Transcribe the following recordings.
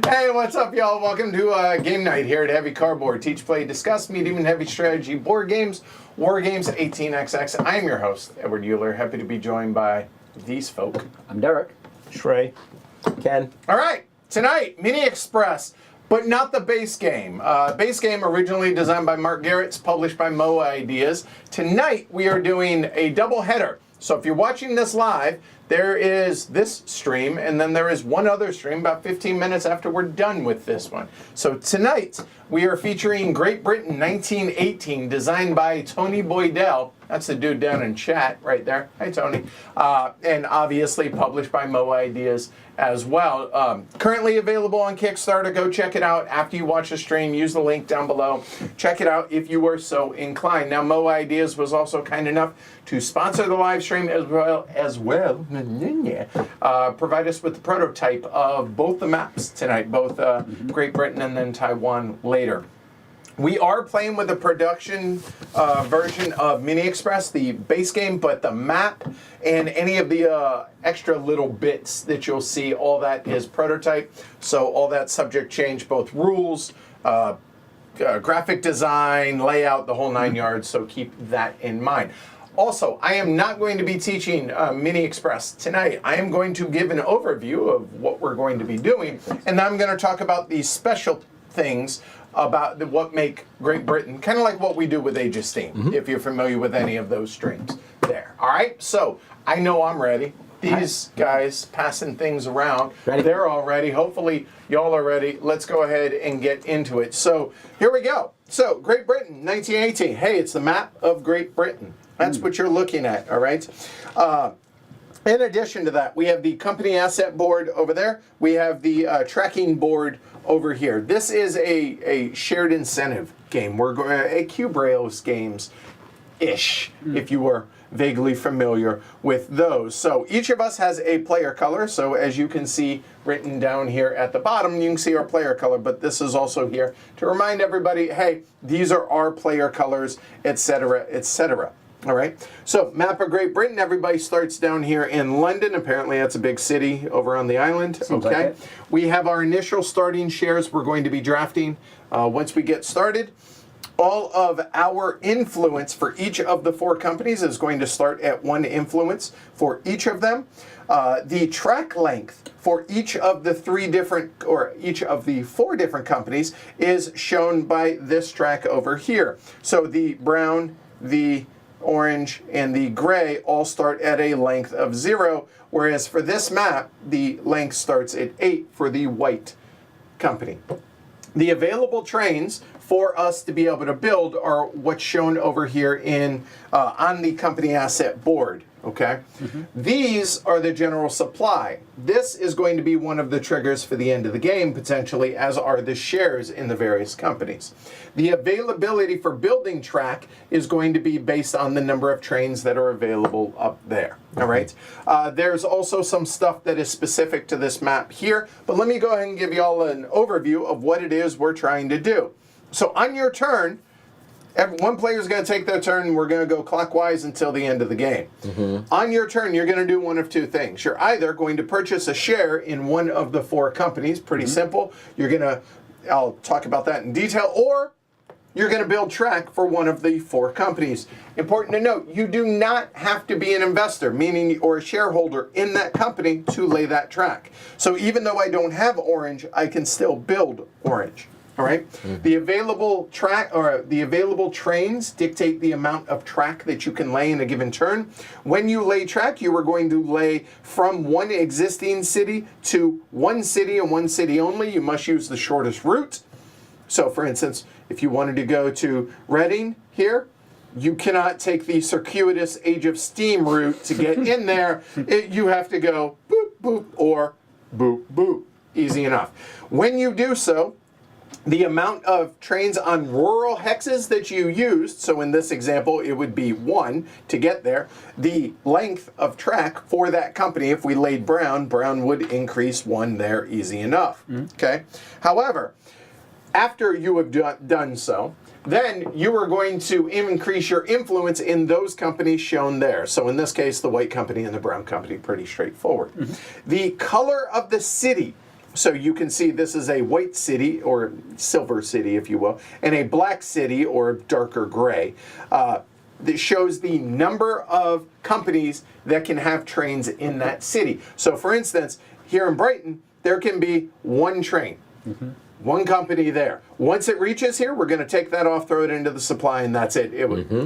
Hey, what's up, y'all? Welcome to game night here at Heavy Cardboard. Teach, play, discuss medium and heavy strategy board games, war games, 18xx. I'm your host, Edward Euler. Happy to be joined by these folk. I'm Derek. Trey. Ken. All right, tonight, Mini Express, but not the base game. Base game originally designed by Mark Garrett's, published by Moa Ideas. Tonight, we are doing a double header. So if you're watching this live, there is this stream, and then there is one other stream about 15 minutes after we're done with this one. So tonight, we are featuring Great Britain 1918, designed by Tony Boydell. That's the dude down in chat right there. Hi, Tony. And obviously published by Moa Ideas as well. Currently available on Kickstarter. Go check it out after you watch the stream. Use the link down below. Check it out if you were so inclined. Now, Moa Ideas was also kind enough to sponsor the live stream as well. Provide us with the prototype of both the maps tonight, both Great Britain and then Taiwan later. We are playing with the production version of Mini Express, the base game, but the map and any of the extra little bits that you'll see, all that is prototype. So all that subject change, both rules, graphic design, layout, the whole 9 yards, so keep that in mind. Also, I am not going to be teaching Mini Express tonight. I am going to give an overview of what we're going to be doing, and I'm going to talk about these special things about what make Great Britain, kind of like what we do with Age of Steam, if you're familiar with any of those streams there. All right, so I know I'm ready. These guys passing things around, they're all ready. Hopefully y'all are ready. Let's go ahead and get into it. So here we go. So Great Britain, 1918. Hey, it's the map of Great Britain. That's what you're looking at, all right? In addition to that, we have the company asset board over there. We have the tracking board over here. This is a shared incentive game. We're going a Cube Rails games-ish, if you were vaguely familiar with those. So each of us has a player color. So as you can see written down here at the bottom, you can see our player color, but this is also here to remind everybody, hey, these are our player colors, etc., etc. All right, so map of Great Britain, everybody starts down here in London. Apparently that's a big city over on the island. Seems okay, like we have our initial starting shares we're going to be drafting once we get started. All of our influence for each of the 4 companies is going to start at 1 influence for each of them. The track length for each of the 3 different, or each of the 4 different companies is shown by this track over here. So the brown, the orange, and the gray all start at a length of 0, whereas for this map, the length starts at 8 for the white company. The available trains for us to be able to build are what's shown over here in on the company asset board. Okay, these are the general supply. This is going to be one of the triggers for the end of the game, potentially, as are the shares in the various companies. The availability for building track is going to be based on the number of trains that are available up there. All right, there's also some stuff that is specific to this map here, but let me go ahead and give you all an overview of what it is we're trying to do. So on your turn, one player is going to take their turn, and we're going to go clockwise until the end of the game. On your turn, you're going to do one of 2 things. You're either going to purchase a share in one of the 4 companies, pretty simple. You're going to, I'll talk about that in detail, or you're going to build track for one of the 4 companies. Important to note, you do not have to be an investor, meaning or a shareholder in that company to lay that track. So even though I don't have orange, I can still build orange. All right. The available track or the available trains dictate the amount of track that you can lay in a given turn. When you lay track, you are going to lay from one existing city to one city and one city only. You must use the shortest route. So, for instance, if you wanted to go to Reading here, you cannot take the circuitous Age of Steam route to get in there. You have to go boop, boop, or boop, boop. Easy enough. When you do so, the amount of trains on rural hexes that you used, so in this example it would be 1 to get there, the length of track for that company, if we laid brown would increase 1 there, easy enough. Okay. However, after you have done so, then you are going to increase your influence in those companies shown there. So in this case, the white company and the brown company, pretty straightforward. The color of the city. So you can see this is a white city, or silver city, if you will, and a black city, or darker gray. That shows the number of companies that can have trains in that city. So for instance, here in Brighton, there can be 1 train. One company there. Once it reaches here, we're going to take that off, throw it into the supply, and that's it.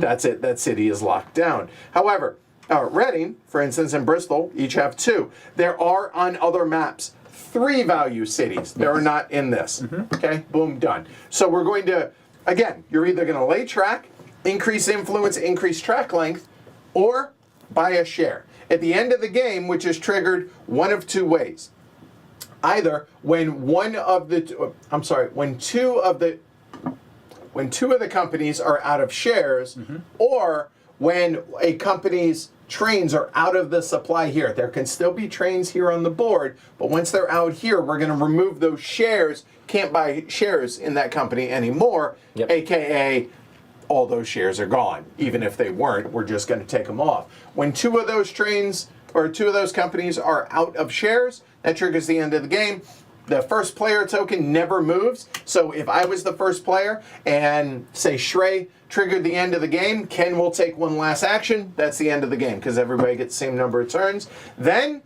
That's it. That city is locked down. However, Reading, for instance, and Bristol each have 2. There are on other maps 3 value cities. They're not in this. Okay, boom, done. So we're going to, again, you're either going to lay track, increase influence, increase track length, or buy a share. At the end of the game, which is triggered one of 2 ways. Either when two of the companies are out of shares, or when a company's trains are out of the supply here. There can still be trains here on the board, but once they're out here, we're going to remove those shares. Can't buy shares in that company anymore, aka all those shares are gone. Even if they weren't, we're just going to take them off. When 2 of those trains or 2 of those companies are out of shares, that triggers the end of the game. The first player token never moves. So if I was the first player and say Shrey triggered the end of the game, Ken will take one last action. That's the end of the game because everybody gets the same number of turns. Then,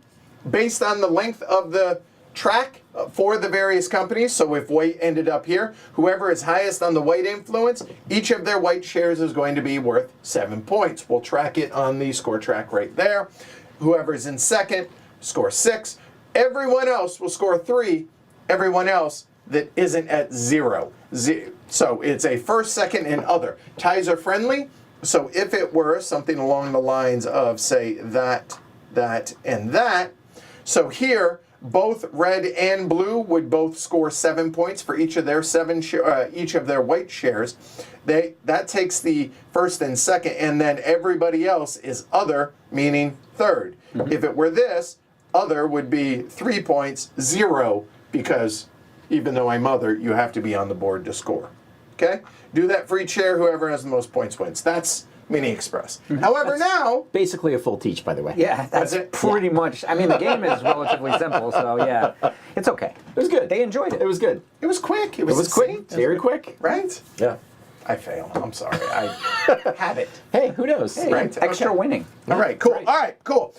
based on the length of the track for the various companies, so if white ended up here, whoever is highest on the white influence, each of their white shares is going to be worth 7 points. We'll track it on the score track right there. Whoever's in second, score 6. Everyone else will score 3. Everyone else that isn't at 0. So it's a first, second, and other. Ties are friendly. So if it were something along the lines of, say, that, and that. So here, both red and blue would both score 7 points for each of their each of their white shares. That takes the first and second, and then everybody else is other, meaning third. If it were this, other would be 3 points, 0, because even though I'm other, you have to be on the board to score. Okay? Do that for each share. Whoever has the most points wins. That's Mini Express. However, that's now... basically a full teach, by the way. Yeah, that's pretty much... I mean, the game is relatively simple, so yeah. It's okay. It was good. They enjoyed it. It was good. It was quick. It was quick. Very quick. Right? Yeah. I fail. I'm sorry. I had it. Hey, who knows? Hey, Right? extra winning. All right, cool. Right. All right, cool.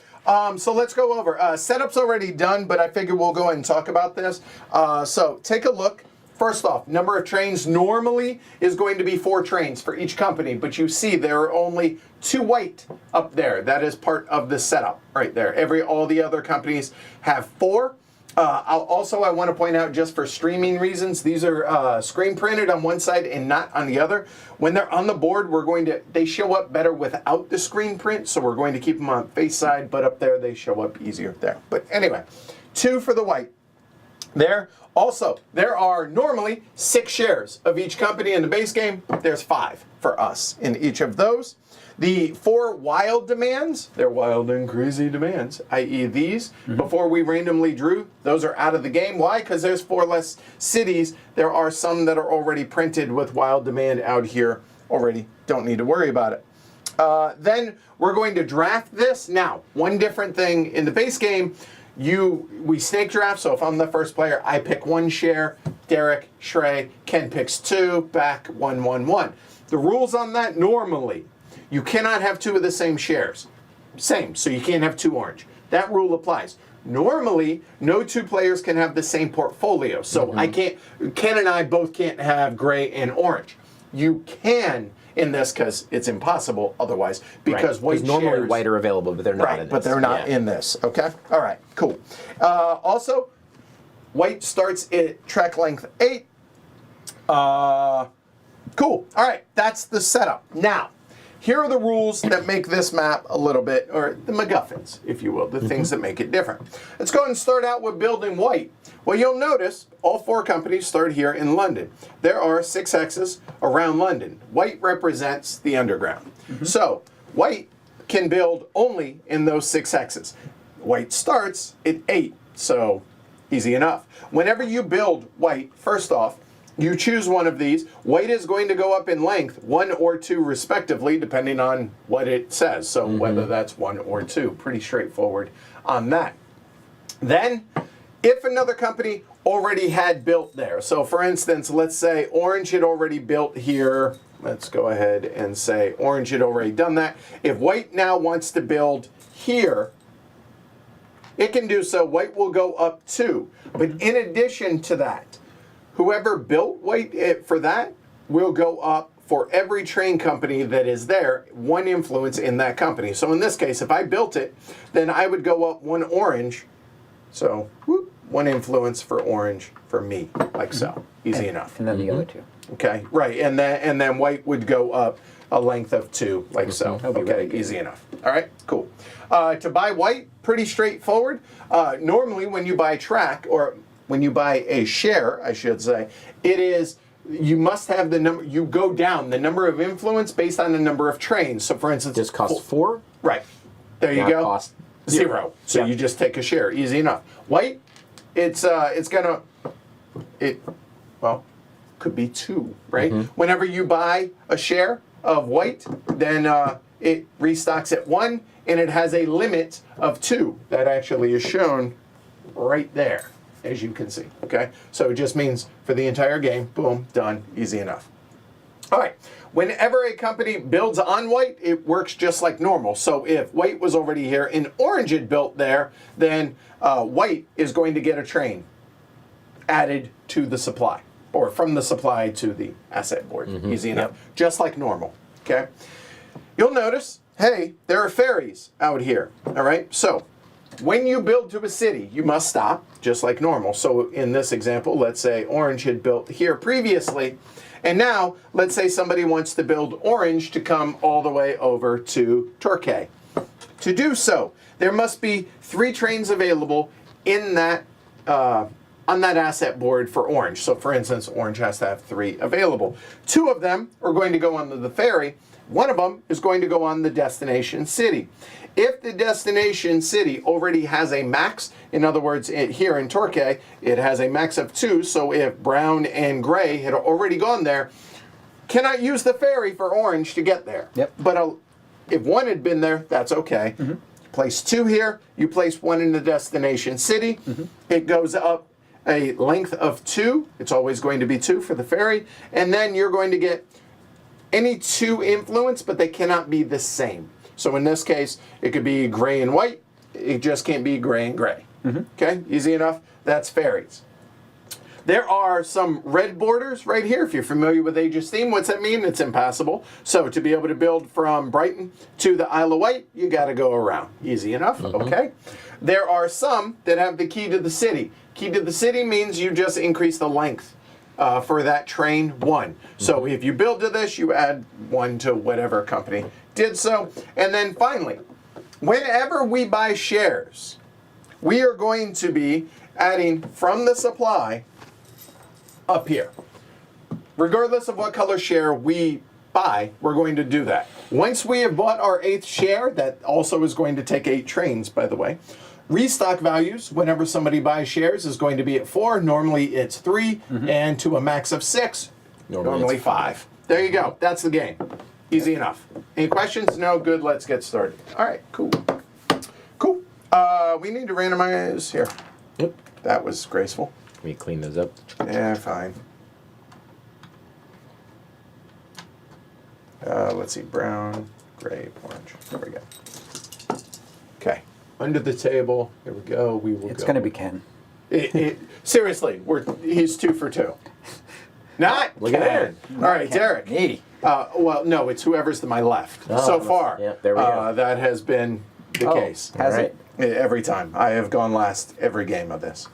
So let's go over. Setup's already done, but I figure we'll go ahead and talk about this. So take a look. First off, number of trains normally is going to be 4 trains for each company, but you see there are only 2 white up there. That is part of the setup right there. All the other companies have 4. I want to point out, just for streaming reasons, these are screen printed on one side and not on the other. When they're on the board, they show up better without the screen print, so we're going to keep them on face side, but up there they show up easier there. But anyway, 2 for the white. There are normally 6 shares of each company in the base game. There's 5 for us in each of those. The 4 wild demands, they're wild and crazy demands, i.e. these, before we randomly drew, those are out of the game. Why? Because there's 4 less cities. There are some that are already printed with wild demand out here already. Don't need to worry about it. Then we're going to draft this. Now, one different thing in the base game, we snake draft, so if I'm the first player, I pick 1 share, Derek, Shrey, Ken picks 2, back 1, 1, 1. The rules on that, normally, you cannot have 2 of the same shares. Same, so you can't have 2 orange. That rule applies. Normally, no 2 players can have the same portfolio, so Ken and I both can't have gray and orange. You can in this, because it's impossible otherwise, because white normally shares, white are available, but they're not in this. but they're not in this, okay? All right, cool. Also, white starts at track length 8. Cool, all right, that's the setup. Now, here are the rules that make this map a little bit, or the MacGuffins, if you will, the things that make it different. Let's go ahead and start out with building white. Well, you'll notice all 4 companies start here in London. There are 6 X's around London. White represents the underground. So white can build only in those 6 X's. White starts at 8, so easy enough. Whenever you build white, first off, you choose one of these. White is going to go up in length, 1 or 2 respectively, depending on what it says. So whether that's 1 or 2, pretty straightforward on that. Then, if another company already had built there, so for instance, let's say orange had already built here. Let's go ahead and say orange had already done that. If white now wants to build here, it can do so. White will go up 2. But in addition to that, whoever built white for that will go up for every train company that is there, 1 influence in that company. So in this case, if I built it, then I would go up 1 orange. So whoop, 1 influence for orange for me, like so. Easy enough. And then the other 2. Okay, right, and then white would go up a length of 2, like so. That'll be Okay, really good. easy enough. All right, cool. To buy white, pretty straightforward. Normally, when you buy track, or when you buy a share, I should say, it is, you must have the number, you go down the number of influence based on the number of trains. So for instance, This costs 4. right, there you Now go. cost 0. So Yeah. you just take a share, easy enough. White, it's gonna, well, could be 2, right? Whenever you buy a share of white, then it restocks at 1, and it has a limit of 2. That actually is shown right there, as you can see, okay? So it just means for the entire game, boom, done, easy enough. All right, whenever a company builds on white, it works just like normal. So if white was already here and orange had built there, then white is going to get a train added to the supply, or from the supply to the asset board. Easy enough, just like normal, okay? You'll notice, hey, there are ferries out here, all right? So when you build to a city, you must stop, just like normal. So in this example, let's say orange had built here previously, and now let's say somebody wants to build orange to come all the way over to Torquay. To do so, there must be 3 trains available in that on that asset board for orange. So for instance, orange has to have 3 available. 2 of them are going to go on the ferry. 1 of them is going to go on the destination city. If the destination city already has a max, in other words, here in Torquay, it has a max of 2, so if brown and gray had already gone there, cannot use the ferry for orange to get there. Yep. But if 1 had been there, that's okay. Place 2 here, you place 1 in the destination city, it goes up a length of 2, it's always going to be 2 for the ferry, and then you're going to get any 2 influence, but they cannot be the same. So in this case, it could be gray and white. It just can't be gray and gray. Okay, easy enough. That's ferries. There are some red borders right here. If you're familiar with Age of Steam, what's that mean? It's impassable. So to be able to build from Brighton to the Isle of Wight, you got to go around. Easy enough. Okay. There are some that have the key to the city. Key to the city means you just increase the length for that train 1. So if you build to this, you add 1 to whatever company did so. And then finally, whenever we buy shares, we are going to be adding from the supply up here. Regardless of what color share we buy, we're going to do that. Once we have bought our 8th share, that also is going to take 8 trains, by the way. Restock values, whenever somebody buys shares, is going to be at 4. Normally it's 3, and to a max of 6, normally 5. There you go. That's the game. Easy enough. Any questions? No? Good. Let's get started. All right. Cool. Cool. We need to randomize here. Yep. That was graceful. Let me clean those up. Yeah, fine. Let's see. Brown, gray, orange. There we go. Okay. Under the table. Here we go. We will It's go. going to be Ken. Seriously, he's 2 for 2. Not Look at Ken. All right, Derek. Me. Well, no, it's whoever's to my left. Oh, So far, yeah, there we go. that has been the Oh, case. has All right. it? Every time. I have gone last every game of this.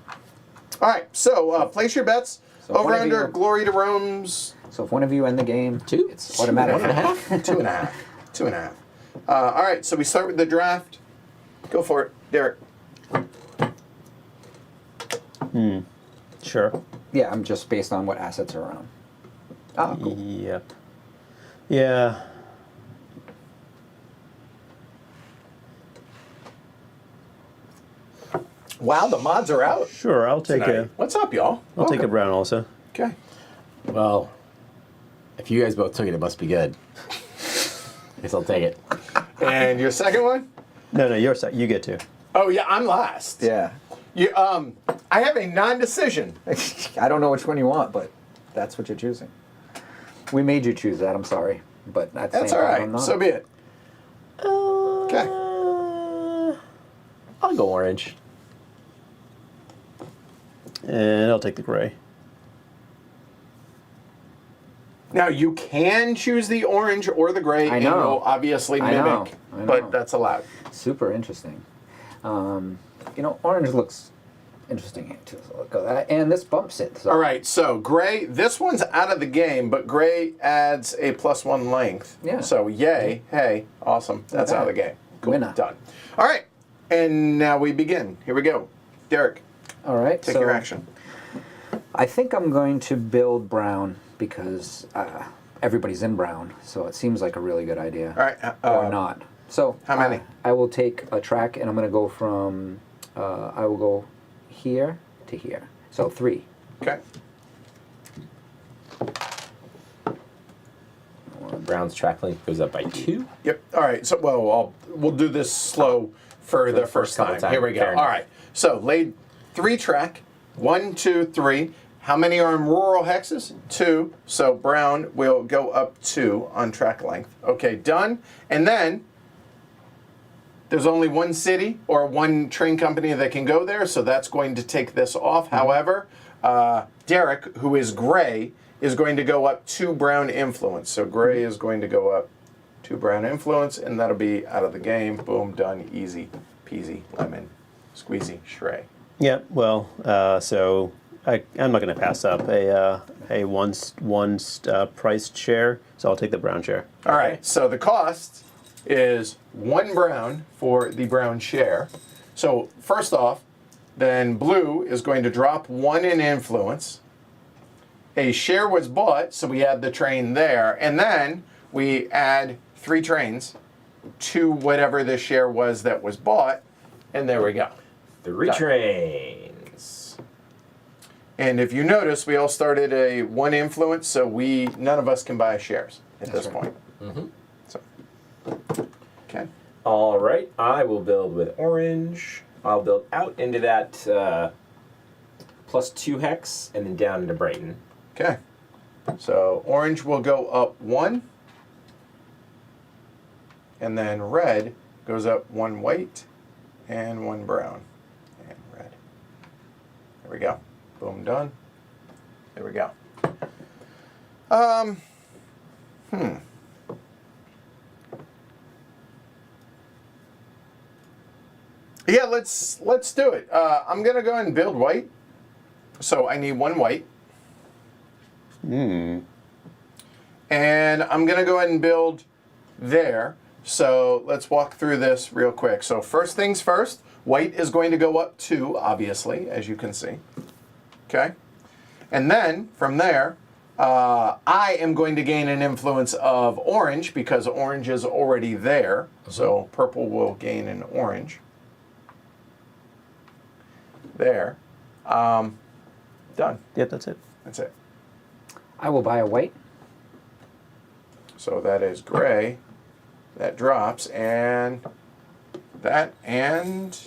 All right, so place your bets. So if Over one of under you- Glory to Rome's So if one of you end the game, 2. it's automatic. 1.5. 2.5. 2.5. All right, so we start with the draft. Go for it, Derek. Sure. Yeah, I'm just based on what assets are around. Ah, cool. Yep. Yeah. Wow, the mods are out. Sure, I'll take tonight. What's up, y'all? I'll take a brown also. Okay. Well, if you guys both took it, it must be good. Guess I'll take it. And your second one? No, you're set. You get to. Oh yeah, I'm last. Yeah. You, I have a non-decision. I don't know which one you want, but that's what you're choosing. We made you choose that. I'm sorry, but at the That's same all time, right. I'm not. So be it. Okay. I'll go orange. And I'll take the gray. Now you can choose the orange or the gray, I and know. we'll obviously I know. mimic, I know. but that's allowed. Super interesting. Orange looks interesting too. So look at that, and this bumps it. So. All right, so gray. This one's out of the game, but gray adds a +1 length. Yeah. So yay, hey, awesome. That's out of the game. Cool. Winner. Done. All right, and now we begin. Here we go. Derek, All right. take so your action. I think I'm going to build brown because everybody's in brown, so it seems like a really good idea. All right. Or not. So how many? I will take a track, and I'm going to go from. I will go here to here. So 3. Okay. Brown's track length goes up by 2. Yep. All right. So we'll do this slow for the first couple time. times. Here we go. Fair enough. All right. So laid 3 track. 1, 2, 3. How many are in rural hexes? 2. So brown will go up 2 on track length. Okay, done. And then there's only one city or one train company that can go there, so that's going to take this off. However, Derek, who is gray, is going to go up 2 brown influence. So gray is going to go up 2 brown influence, and that'll be out of the game. Boom, done, easy peasy, lemon, squeezy, shrey. Yeah. Well, so I'm not going to pass up a one priced share, so I'll take the brown share. All right, so the cost is 1 brown for the brown share. So first off, then blue is going to drop 1 in influence. A share was bought, so we add the train there, and then we add 3 trains to whatever the share was that was bought, and there we go. 3 trains. And if you notice, we all started a 1 influence, so none of us can buy shares at this point. Mm-hmm. So, okay. All right, I will build with orange. I'll build out into that +2 hex and then down into Brighton. Okay. So orange will go up 1. And then red goes up 1 white and 1 brown. And red. There we go. Boom, done. There we go. Yeah, let's do it. I'm gonna go ahead and build white. So I need 1 white. And I'm gonna go ahead and build there. So let's walk through this real quick. So first things first, white is going to go up 2, obviously, as you can see. Okay? And then from there, I am going to gain an influence of orange because orange is already there. So purple will gain an orange. There. Done. Yep, that's it. That's it. I will buy a white. So that is gray. That drops, and that, and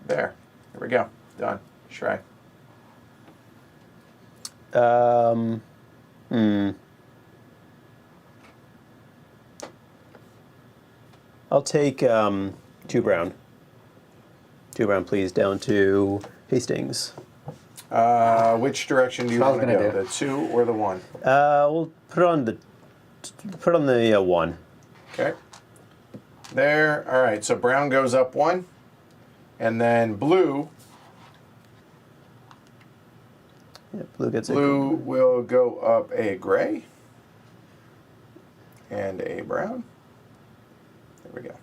there. There we go. Done. Shrey. I'll take 2 brown. 2 brown, please, down to Hastings. Which direction do you That's want what I to was go? gonna The 2 or the 1? We'll put on the 1. Okay. There. All right. So brown goes up 1, and then blue. Yeah, blue gets it. Blue will go up a gray and a brown. we go.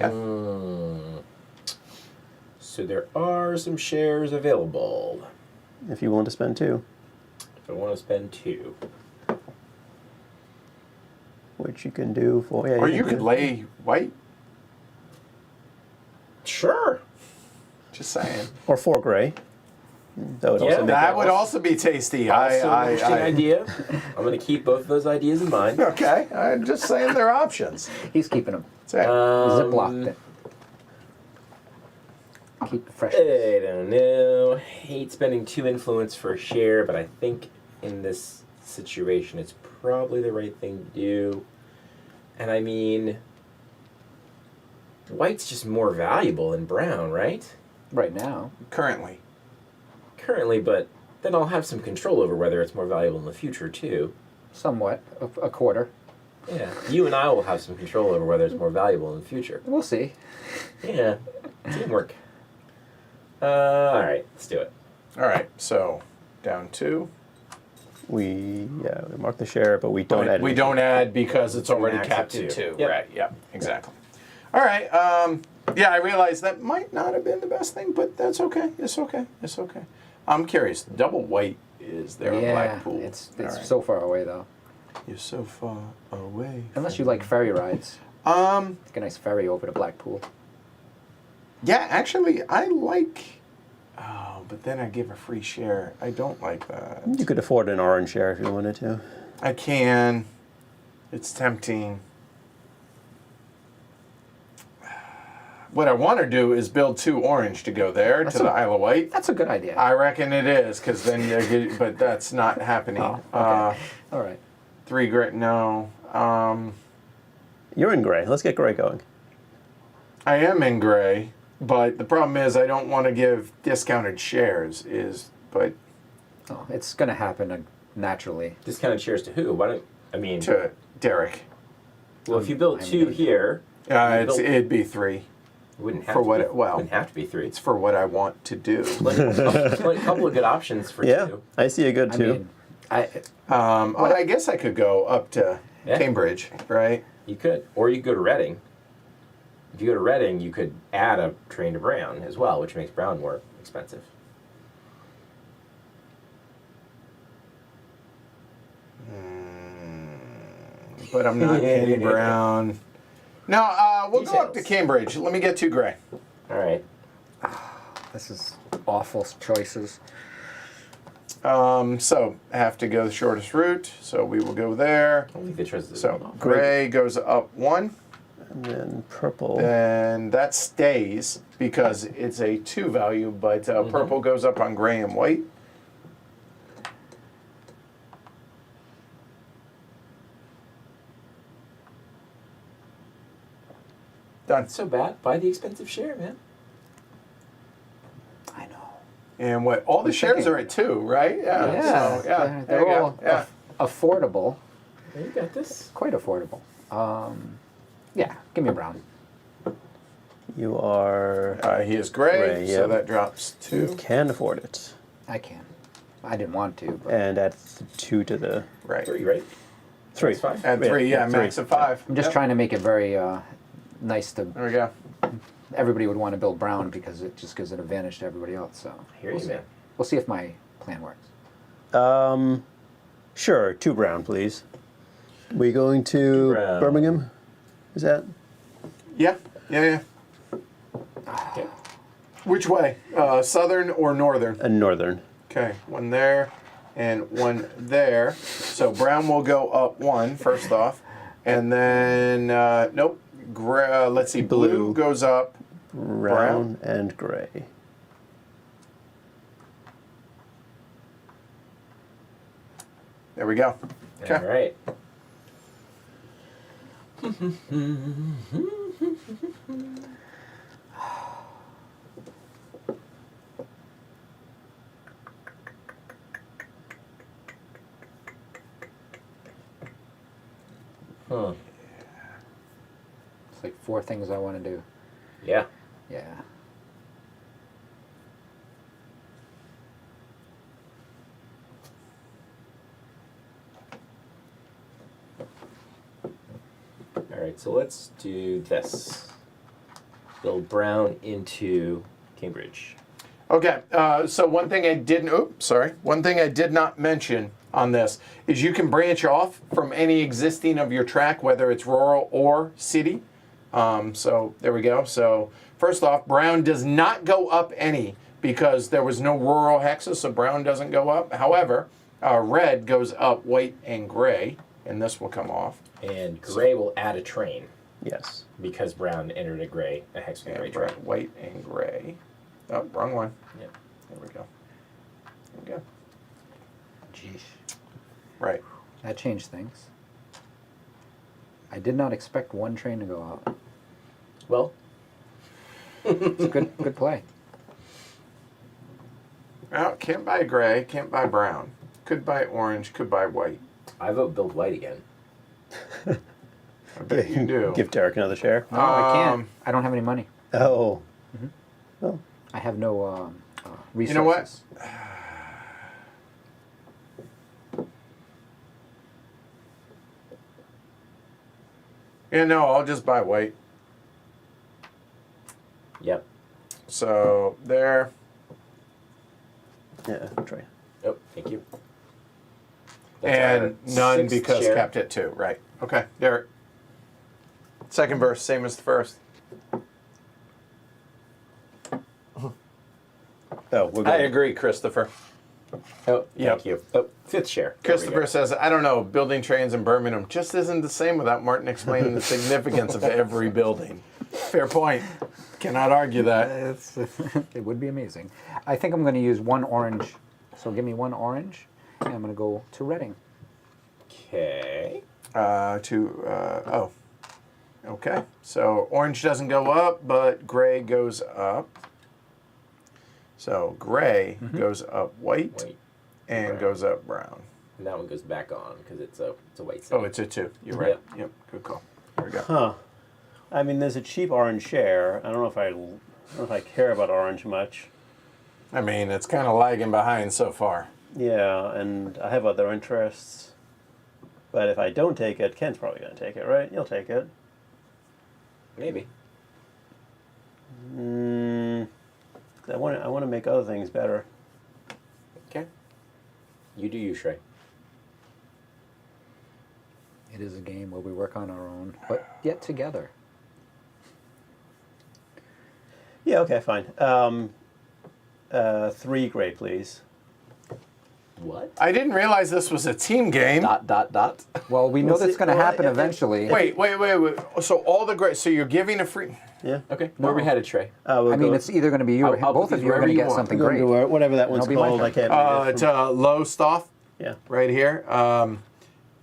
Okay. So there are some shares available. If you want to spend 2, If I want to spend 2. which you can do for. Yeah, Or you can could do- lay white. Sure. Just saying. Or 4 gray. That would Yeah, also make That it. would also be tasty. Also an interesting I idea. I'm going to keep both of those ideas in mind. Okay, I'm just saying they're options. He's keeping them. That's it. Ziplocked it. Keep it fresh. I don't know. Hate spending 2 influence for a share, but I think in this situation it's probably the right thing to do. And I mean, white's just more valuable than brown, right? Right now. Currently. Currently, but then I'll have some control over whether it's more valuable in the future too. Somewhat. A quarter. Yeah, you and I will have some control over whether it's more valuable in the future. We'll see. Yeah, teamwork. All right, let's do it. All right, so down 2. We mark the share, but we don't add. We anything. don't add because it's already Max of capped at 2. 2. Yep. Right, yeah, exactly. All right, yeah, I realize that might not have been the best thing, but that's okay. It's okay. It's okay. I'm curious. Double white is there a Yeah. black pool? It's All right. so far away though. You're so far away. Unless you like ferry rides. Take a nice ferry over to Blackpool. Yeah, actually, I like. Oh, but then I give a free share. I don't like that. You could afford an orange share if you wanted to. I can. It's tempting. What I want to do is build 2 orange to go there to the Isle of Wight. That's a good idea. I reckon it is, because then you get, but that's not happening. Oh, okay. All right. 3 gray, no. You're in gray. Let's get gray going. I am in gray, but the problem is I don't want to give discounted shares. But Oh, it's gonna happen naturally. Discounted shares to who? Why don't I mean? to Derek, Well, if you built 2 here, it'd be 3. it wouldn't have For to what be, it- well, wouldn't have to be 3. It's for what I want to do. A couple of good options for Yeah, 2. I see a good I 2. mean, I guess I could go up to Yeah. Cambridge, right? You could, or you could go to Reading. If you go to Reading, you could add a train to Brown as well, which makes Brown more expensive. But I'm not in Brown. No, we'll go up to Details. Cambridge. Let me get 2 gray. All right. this is awful choices. So I have to go the shortest route. So we will go there. I don't think they trust this. So gray goes up 1, And then purple. and that stays because it's a 2 value. But purple goes up on gray and white. Done. Not so bad. Buy the expensive share, man. I know. And what? All the shares are at 2, right? Yeah. Yeah, So, yeah. they're There you go. all Yeah. affordable. You got this. Quite affordable. Yeah, give me a brown. You are. He is gray, Gray, so yep. that drops You 2. can afford it. I can. I didn't want to, but And add 2 to the Right. 3, right? 3. That's fine. At 3, yeah, max 3. of 5. I'm just trying to make it very nice to. There we go. Everybody would want to build brown because it just gives an advantage to everybody else. So Here you, man. we'll see if my plan works. Sure, 2 brown, please. We going to brown. Birmingham? Is that? Yeah, yeah, yeah. Okay. Which way? Southern or northern? Northern. Okay, 1 there and 1 there. So brown will go up 1 first off, and then nope. Let's see. Blue Blue. goes up. Brown and gray. There we go. Okay. All right. Huh. It's like 4 things I want to do. Yeah. Yeah. right, so let's do this. Build brown into Cambridge. Okay, so one thing I didn't, one thing I did not mention on this is you can branch off from any existing of your track, whether it's rural or city. So there we go. So first off, brown does not go up any because there was no rural hexes, so brown doesn't go up. However, red goes up, white and gray, and this will come off. And gray will add a train Yes. because brown entered a hex with a gray train. White and gray. Oh, wrong one. Yep. There we go. There we go. Jeez. Right. That changed things. I did not expect one train to go out. Well, It's a good play. Well, can't buy gray, can't buy brown. Could buy orange, could buy white. I vote build white again. I bet you do. Give Derek another share. No, I can't. I don't have any money. Oh. Oh. I have no resources. You know what? Yeah, no, I'll just buy white. Yep. So there. Yeah, try. Oh, thank you. And our none sixth because share. kept at 2. Right. Okay, Derek. Second verse, same as the first. Oh, we're I good. agree, Christopher. Oh, Yep. thank you. Oh, fifth share. There we Christopher go. says, I don't know, building trains in Birmingham just isn't the same without Martin explaining the significance of every building. Fair point. Cannot argue that. It would be amazing. I think I'm going to use one orange. So give me one orange, and I'm going to go to Reading. Okay. Okay. So orange doesn't go up, but gray goes up. So gray goes up white, White. and brown. goes up brown. And that one goes back on because it's a white city. Oh, it's a 2. You're right. Yep. Good call. There we go. Huh. I mean, there's a cheap orange share. I don't know if I care about orange much. I mean, it's kind of lagging behind so far. Yeah, and I have other interests. But if I don't take it, Ken's probably going to take it, right? You'll take it. Maybe. I want to make other things better. Okay. You do you, Shrey. It is a game where we work on our own, but yet together. Yeah, okay, fine. 3 gray, please. What? I didn't realize this was a team game. Dot. Well, we know Well, that's see- going to well, happen if- eventually. Wait. So all the gray. So you're giving a free. Yeah. Okay. Where we headed, Trey? We'll I mean, go- it's either going to be you or I'll both put of these you are wherever going to you get want. something we'll great. do whatever that one's It'll be my called. I turn. can't read it It's from- low stuff Yeah. right here.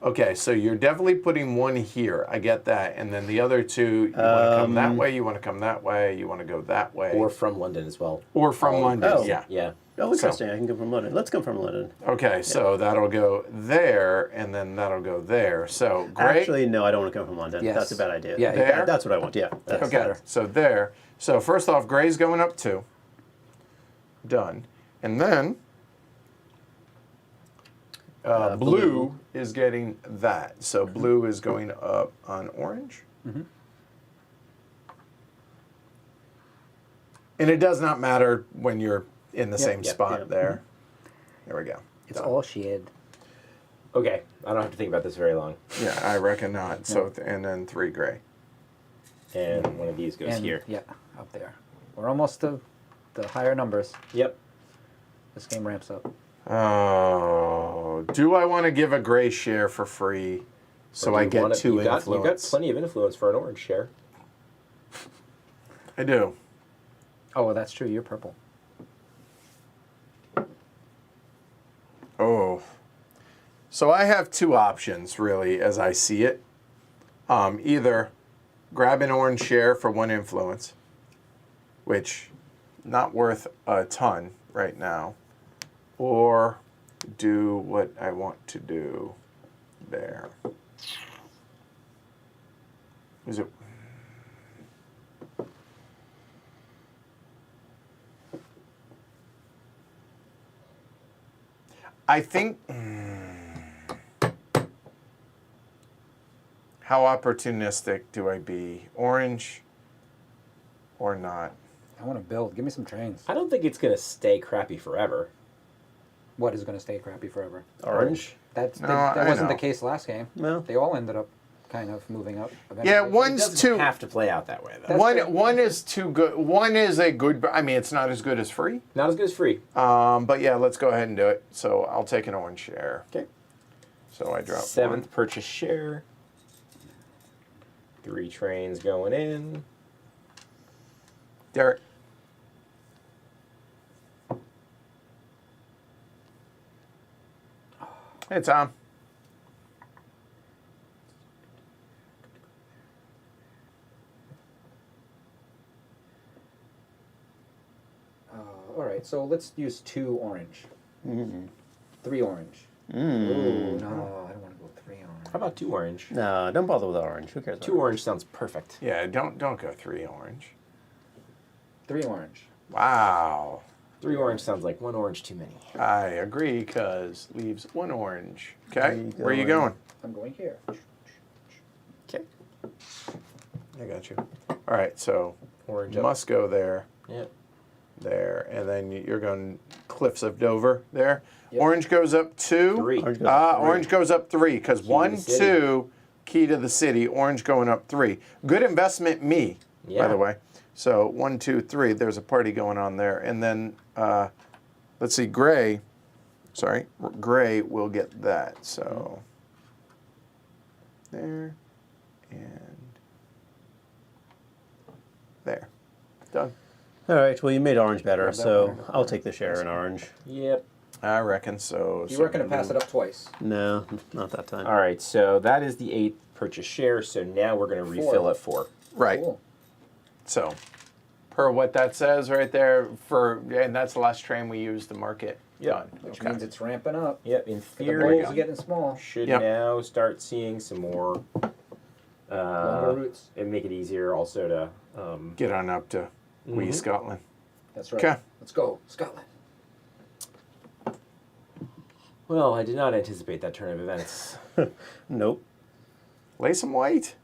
Okay, so you're definitely putting one here. I get that. And then the other 2, you want to come that way, you want to come that way, you want to go that way. Or from London as well. Or from London. Oh. Yeah. Yeah. Oh, interesting. I can come from London. Let's come from London. Okay, so that'll go there, and then that'll go there. So gray. Actually, no, I don't want to come from London. Yes. That's a bad idea. Yeah, There? That's what I want. Yeah. That's Okay, better. so there. So first off, gray's going up 2. Done. And then blue is getting that. So blue is going up on orange. And it does not matter when you're in the same yep, spot yep. there. There we go. It's Done. all shade. Okay. I don't have to think about this very long. Yeah, I reckon not. So and then 3 gray. And one of these goes And, here. Yeah, up there. We're almost to the higher numbers. Yep. This game ramps up. Oh, do I want to give a gray share for free so Or do I you get wanna- 2 you got influence? plenty of influence for an orange share. I do. Oh, that's true. You're purple. Oh. So I have 2 options, really, as I see it. Either grab an orange share for 1 influence, which not worth a ton right now, or do what I want to do there. Is it? I think. How opportunistic do I be? Orange or not? I want to build. Give me some trains. I don't think it's gonna stay crappy forever. What is going to stay crappy forever? Orange. That I wasn't the know. case last game. No. They all ended up kind of moving up. Eventually. Yeah, It one's doesn't too. have to play out that way though. That's One fair. one is too good. One is a good. I mean, it's not as good as free. Not as good as free. But yeah, let's go ahead and do it. So I'll take an orange share. Okay. So I drop 7th one. purchase share. 3 trains going in. Derek. Hey, Tom. All right, so let's use 2 orange. 3 orange. Mm. Ooh, no, I don't want to go 3 orange. How about 2 orange? No, don't bother with orange. Who cares? 2 orange sounds perfect. Yeah, don't go 3 orange. 3 orange. Wow. 3 orange sounds like 1 orange too many. I agree, because leaves 1 orange. Okay, Where where are you you going? I'm going here. Okay. I got you. All right, so Orange up. must go there, Yep. there, and then you're going Cliffs of Dover there. Yep. Orange goes up 2. 3. Orange goes up 3. Orange goes up 3, because to 1, the city. 2, key to the city. Orange going up 3. Good investment, me. By Yeah. the way. So 1, 2, 3. There's a party going on there, and then let's see, gray. Sorry, gray will get that. So there and there. Done. All right. Well, you made orange better, Grab that so one. I'll take the share in orange. Yep. I reckon so. You weren't going to pass it up twice. No, not that time. All right, so that is the 8th purchase share. So now we're going to refill at 4. Right. Cool. So, per what that says right there, and that's the last train we used to market. Yep. Done. Which Okay. means it's ramping up. Yep, in The theory, bowls are getting small. should Yep. now start seeing some more. Longer routes. And make it easier also to. Get on up to Wee Scotland. That's right. Okay. Let's go, Scotland. Well, I did not anticipate that turn of events. Nope. Lay some white.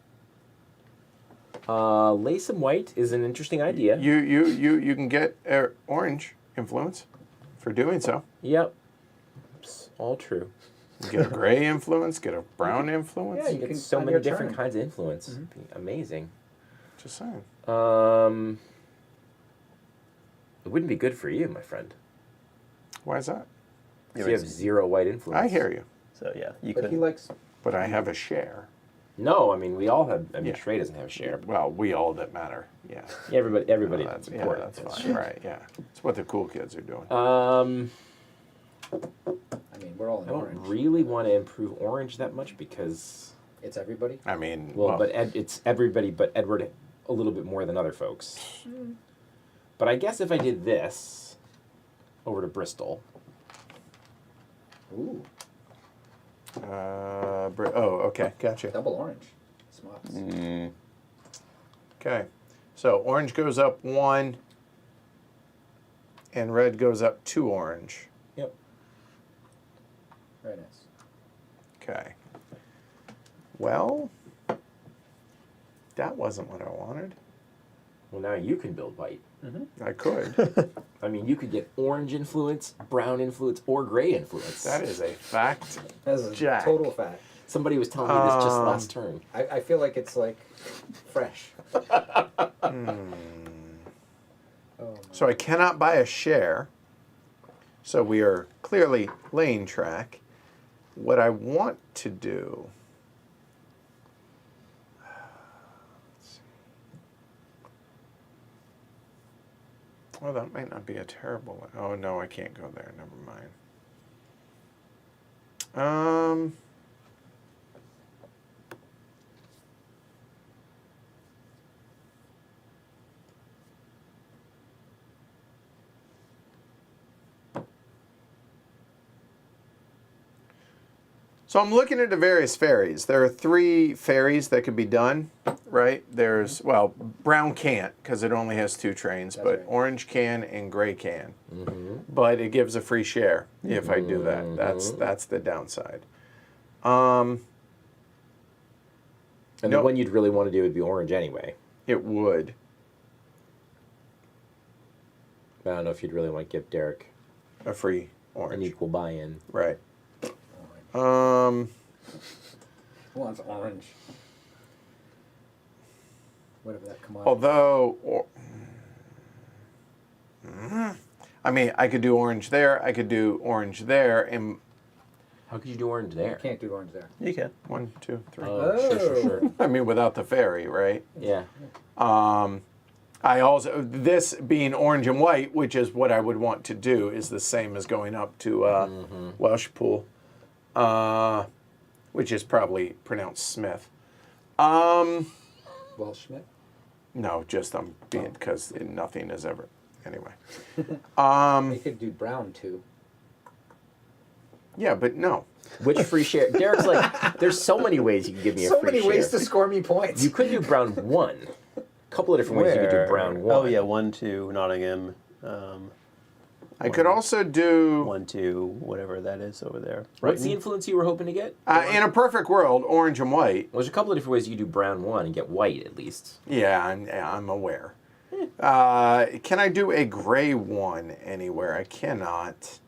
Lay some white is an interesting idea. You can get orange influence for doing so. Yep. It's all true. You get a gray influence, get a brown influence. Yeah, you You get can so on many your different turn. kinds of influence. It'd be amazing. Just saying. It wouldn't be good for you, my friend. Why is that? 'Cause you have 0 white influence. I hear you, So yeah, you But could. he likes. but I have a share. No, I mean we all have. I mean Yeah. Trey doesn't have a share. Well, we all that matter. Yeah. Yeah, everybody. That's, yeah, important. that's fine. Right. Yeah. It's what the cool kids are doing. I mean, we're all in I don't orange. really want to improve orange that much because, It's everybody. I mean, well, but it's everybody but Edward a little bit more than other folks. But I guess if I did this over to Bristol, Ooh, okay, gotcha. double orange. Smucks. Okay, so orange goes up 1, and red goes up 2 orange. yep. Very nice. Okay. Well, that wasn't what I wanted. Well, now you can build white. I could. I mean, you could get orange influence, brown influence, or gray influence. That is a fact. That's a Jack. total fact. Somebody was telling me this just last turn. I feel like it's like fresh. Oh, So I cannot buy a share. So we are clearly lane track. What I want to do. Let's see. Well, that might not be a terrible one. Oh no, I can't go there. Never mind. So I'm looking at the various ferries. There are 3 ferries that could be done, right? There's, well, brown can't because it only has 2 trains, That's but right. orange can and gray can. But it gives a free share if I do that. That's the downside. And Nope. the one you'd really want to do would be orange anyway. It would. I don't know if you'd really want to give Derek A free an orange. equal buy-in. Right. Who wants orange? Whatever that commodity. Although, I mean, I could do orange there. I could do orange there, and How could you do orange there? You can't do orange there. You can. 1, 2, 3. Oh, sure. I mean, without the fairy, right? Yeah. I also, this being orange and white, which is what I would want to do, is the same as going up to Welsh Pool, which is probably pronounced Smith. Well, Schmidt. No, just I'm being, because nothing is ever, anyway. You could do brown too. Yeah, but no. Which free share? Derek's like, there's so many ways you can give me a So free many share. ways to score me points. You could do brown 1. A couple of different ways you could do brown 1. Oh yeah, 1 to Nottingham. I could also do, 1 to whatever that is over there. What's the influence you were hoping to get? in a perfect world, orange and white. Well, there's a couple of different ways you could do brown 1 and get white at least. Yeah, I'm aware. Can I do a gray one anywhere? I cannot.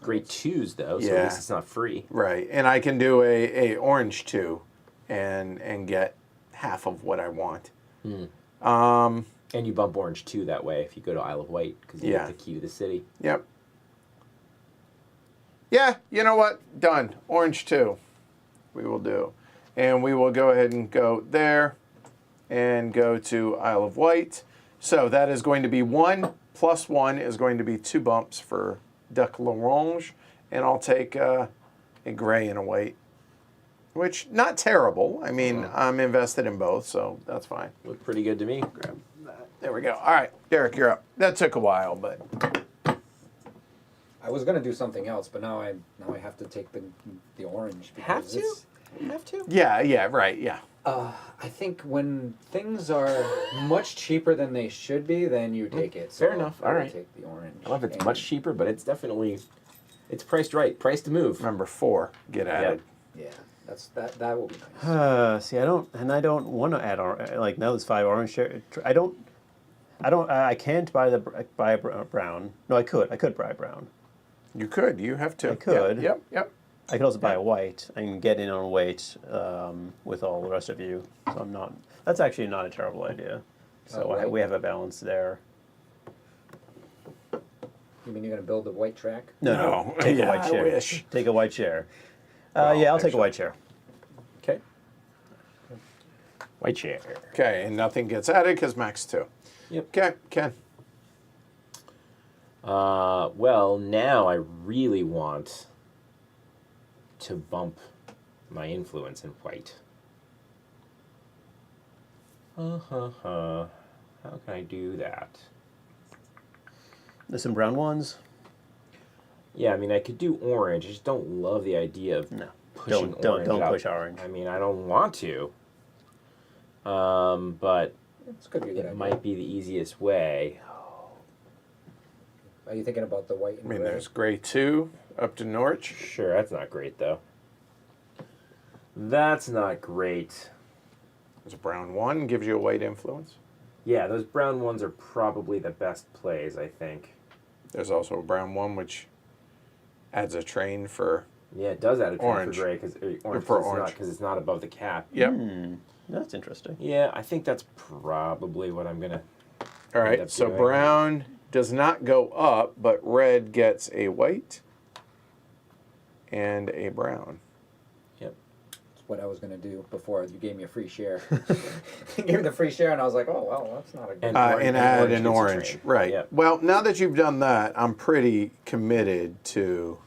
Gray 2s though, so Yeah. at least it's not free. Right, and I can do a orange too, and get half of what I want. And you bump orange 2 that way if you go to Isle of Wight because you Yeah. get the key to the city. Yep. Yeah, you know what? Done. Orange 2. We will do. And we will go ahead and go there and go to Isle of Wight. So that is going to be 1 plus 1 is going to be 2 bumps for Duck L'Orange. And I'll take a gray and a white, which not terrible. I mean, I'm invested in both, so that's fine. Looked pretty good to me. Grab that. There we go. All right, Derek, you're up. That took a while, but I was gonna do something else, but now I have to take the orange. Have because to? it's- Have to? yeah, right, yeah. I think when things are much cheaper than they should be, then you take it. fair enough. I would Alright. Take the orange. I don't know if it's And- much cheaper, but it's definitely, it's priced right. Priced to move. Number 4, get added. Yeah, that will be nice. See, I don't want to add like now there's 5 orange share. I can't buy a brown. No, I could buy brown. You could. You have to. I could. Yep. I could also buy a white and get in on white with all the rest of you. So I'm not. That's actually not a terrible idea. So Right. we have a balance there. You mean you're gonna build a white track? No. Take a Yeah, white I share. wish. Take a white share. Well, yeah, I'll take actually- a white share. Okay. White chair. Okay, and nothing gets added because max 2. Yep. Okay, Ken. Well, now I really want to bump my influence in white. How can I do that? There's some brown ones. Yeah, I mean, I could do orange. I just don't love the idea of No. pushing Don't orange out. push orange. I mean, I don't want to. But It's gonna be a good it idea. might be the easiest way. Are you thinking about the white I and mean, gray? there's gray 2 up to Norwich. Sure, that's not great though. That's not great. There's a brown 1, gives you a white influence. Yeah, those brown ones are probably the best plays, I think. There's also a brown 1, which adds a train for. Yeah, it does add a train Orange. for gray because orange for because orange. it's not above the cap. Yep. That's interesting. Yeah, I think that's probably what I'm gonna. All End right, up so doing. brown does not go up, but red gets a white and a brown. Yep. That's what I was gonna do before you gave me a free share. You gave me the free share, and I was like, oh well, that's not a good. And- And and add orange an gets a orange. train. Right. Yep. Well, now that you've done that, I'm pretty committed to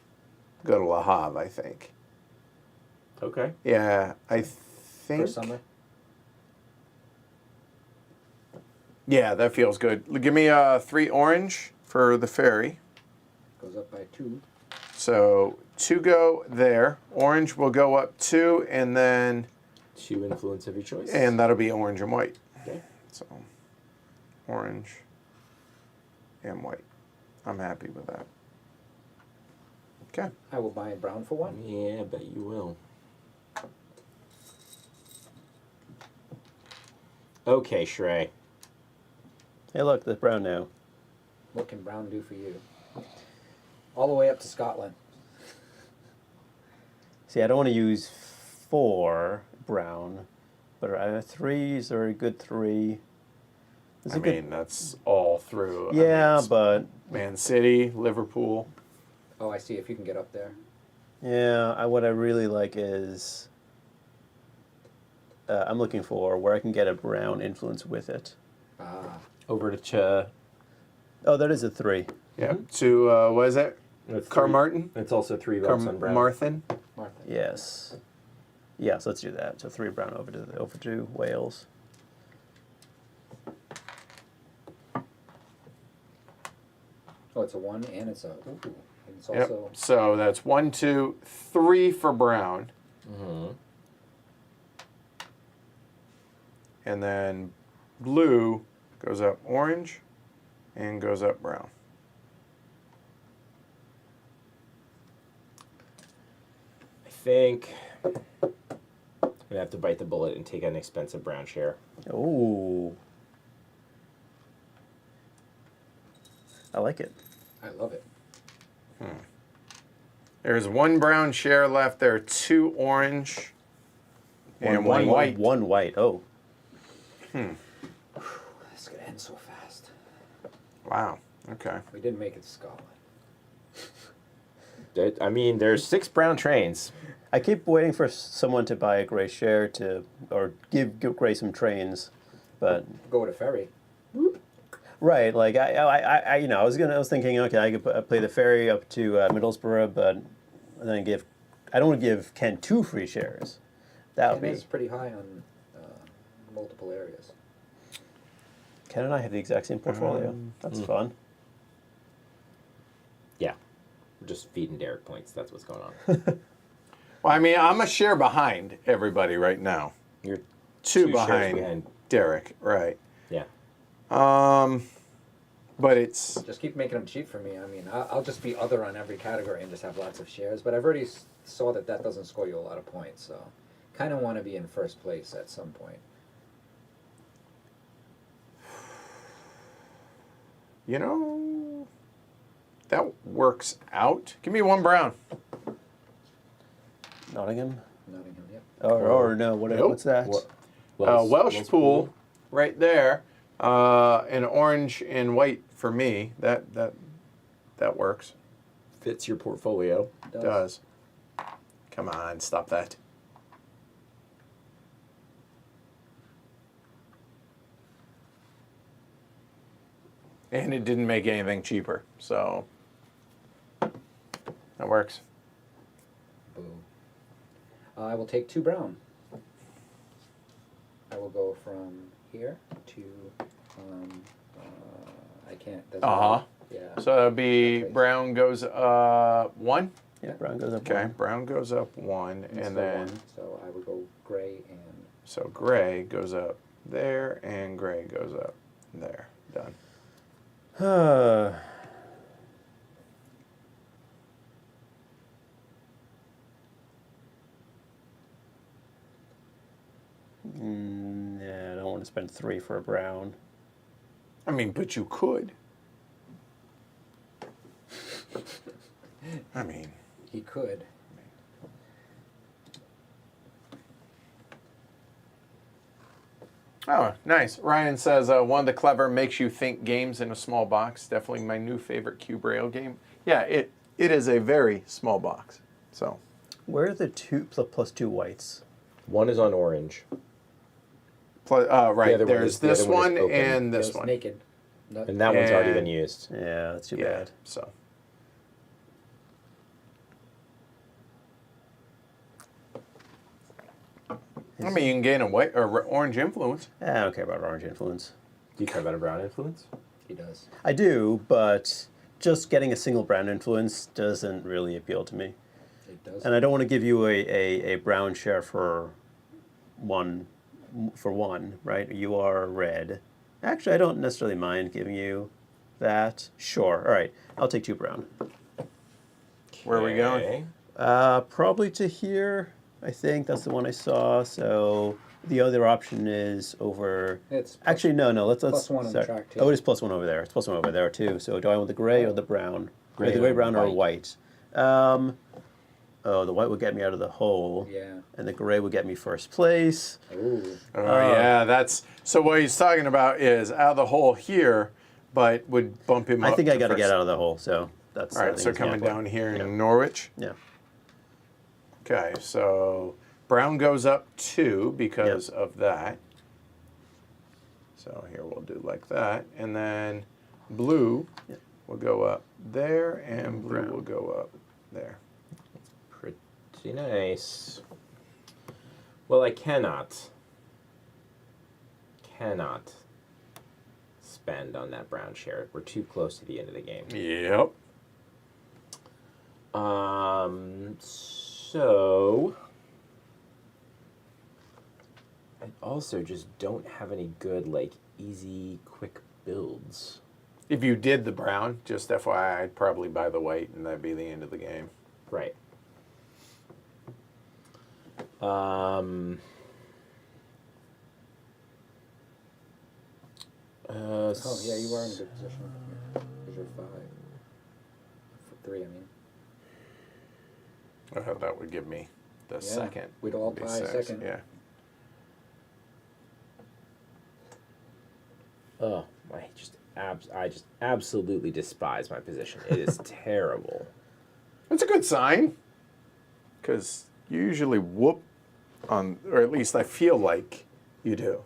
go to Le Havre, I think. Okay. Yeah, I think. for summer. Yeah, that feels good. Give me 3 orange for the ferry. Goes up by 2. So 2 go there. Orange will go up 2, and then 2 influence of your choice. that'll be orange and white. Okay. So orange and white. I'm happy with that. Okay. I will buy a brown for 1. Yeah, I bet you will. Okay, Shrey. Hey, look, the brown now. What can brown do for you? All the way up to Scotland. See, I don't want to use 4 brown, but 3 is a very good 3. It's I a good, mean, that's all through. yeah, I mean, but Man City, Liverpool. Oh, I see. If you can get up there. yeah, what I really like is I'm looking for where I can get a brown influence with it. Ah. Over to Oh, that is a 3. Yeah. To what is it? Carmarthen. It's also 3 votes on brown. Carmarthen. Martha. Yes. Yes, let's do that. So 3 brown over to Wales. Oh, it's a 1 and it's a. Ooh. And it's Yep. also. So that's 1, 2, 3 for brown, Mm-hmm. and then blue goes up orange, and goes up brown. I think I'm gonna have to bite the bullet and take an expensive brown share. Oh. I like it. I love it. There's 1 brown share left. There are 2 orange, and 1 white. 1 white. Oh. This could end so fast. Wow. Okay. We didn't make it to Scotland. I mean, there's 6 brown trains. I keep waiting for someone to buy a gray share or give Gray some trains, but Go with a ferry. right, like I I was thinking, okay, I could play the ferry up to Middlesbrough, but then I don't want to give Ken 2 free shares. That would And be. it's pretty high on multiple areas. Ken and I have the exact same portfolio. That's fun. Yeah. We're just feeding Derek points. That's what's going on. Well, I mean, I'm a share behind everybody right now. You're 2 shares behind Derek, right? Yeah. But it's Just keep making them cheap for me. I mean, I'll just be other on every category and just have lots of shares. But I've already saw that doesn't score you a lot of points. So, kind of want to be in first place at some point. That works out. Give me 1 brown. Nottingham, Nottingham, yep. or no, what's that? Welsh pool right there, and orange and white for me. That works. Fits your portfolio. Does. Come on, stop that. And it didn't make anything cheaper, so that works. Boom. I will take 2 brown. I will go from here to. I can't. Uh-huh. Yeah. So that'll be Okay. brown goes 1. Yeah, brown goes up. Okay, 1. brown goes up 1, It's and the then 1, so I will go gray and. so gray goes up there, and gray goes up there. Done. Nah, I don't want to spend 3 for a brown. I mean, but you could. I mean, He could. oh, nice. Ryan says one of the clever makes you think games in a small box. Definitely my new favorite cube rail game. Yeah, it is a very small box. So Where are the 2 plus 2 whites? 1 is on orange. right, The other one there's is- the this other one is one open. and this Just one. naked. And that one's already And- been used. Yeah, that's too Yeah. bad. So I mean, you can gain a white or orange influence. I don't care about orange influence. Do you care about a brown influence? He does. I do, but just getting a single brown influence doesn't really appeal to me. It does. And I don't want to give you a brown share for one, right? You are red. Actually, I don't necessarily mind giving you that. Sure. All right. I'll take 2 brown. Where are we going? Okay. Probably to here. I think that's the one I saw. So the other option is over. It's Actually, no. Let's plus one on sorry. track, too. Oh, it is plus one over there. It's plus one over there too. So do I want the gray or the brown? Gray The gray, or brown, or white. white? Oh, the white would get me out of the hole. Yeah. And the gray would get me first place. Ooh. Oh, yeah, that's so. What he's talking about is out of the hole here, but would bump him up. I think I to got to first. get out of the hole. So that's. All I right, think so it's coming gambling. down here Yeah. in Norwich. Yeah. Okay, so brown goes up 2 because of that. So here we'll do like that, and then blue will go up there, and blue Brown. will go up there. Pretty nice. Well, I cannot spend on that brown share. We're too close to the end of the game. Yep. So I also just don't have any good, like, easy, quick builds. If you did the brown, just FYI, I'd probably buy the white, and that'd be the end of the game. Right. Oh, yeah, you are in a good position. Because you're 5. 3, I mean. That would give me the second. We'd all Be tie 6, second. Yeah. Oh, I just absolutely despise my position. It is terrible. That's a good sign, because you usually whoop on, or at least I feel like you do.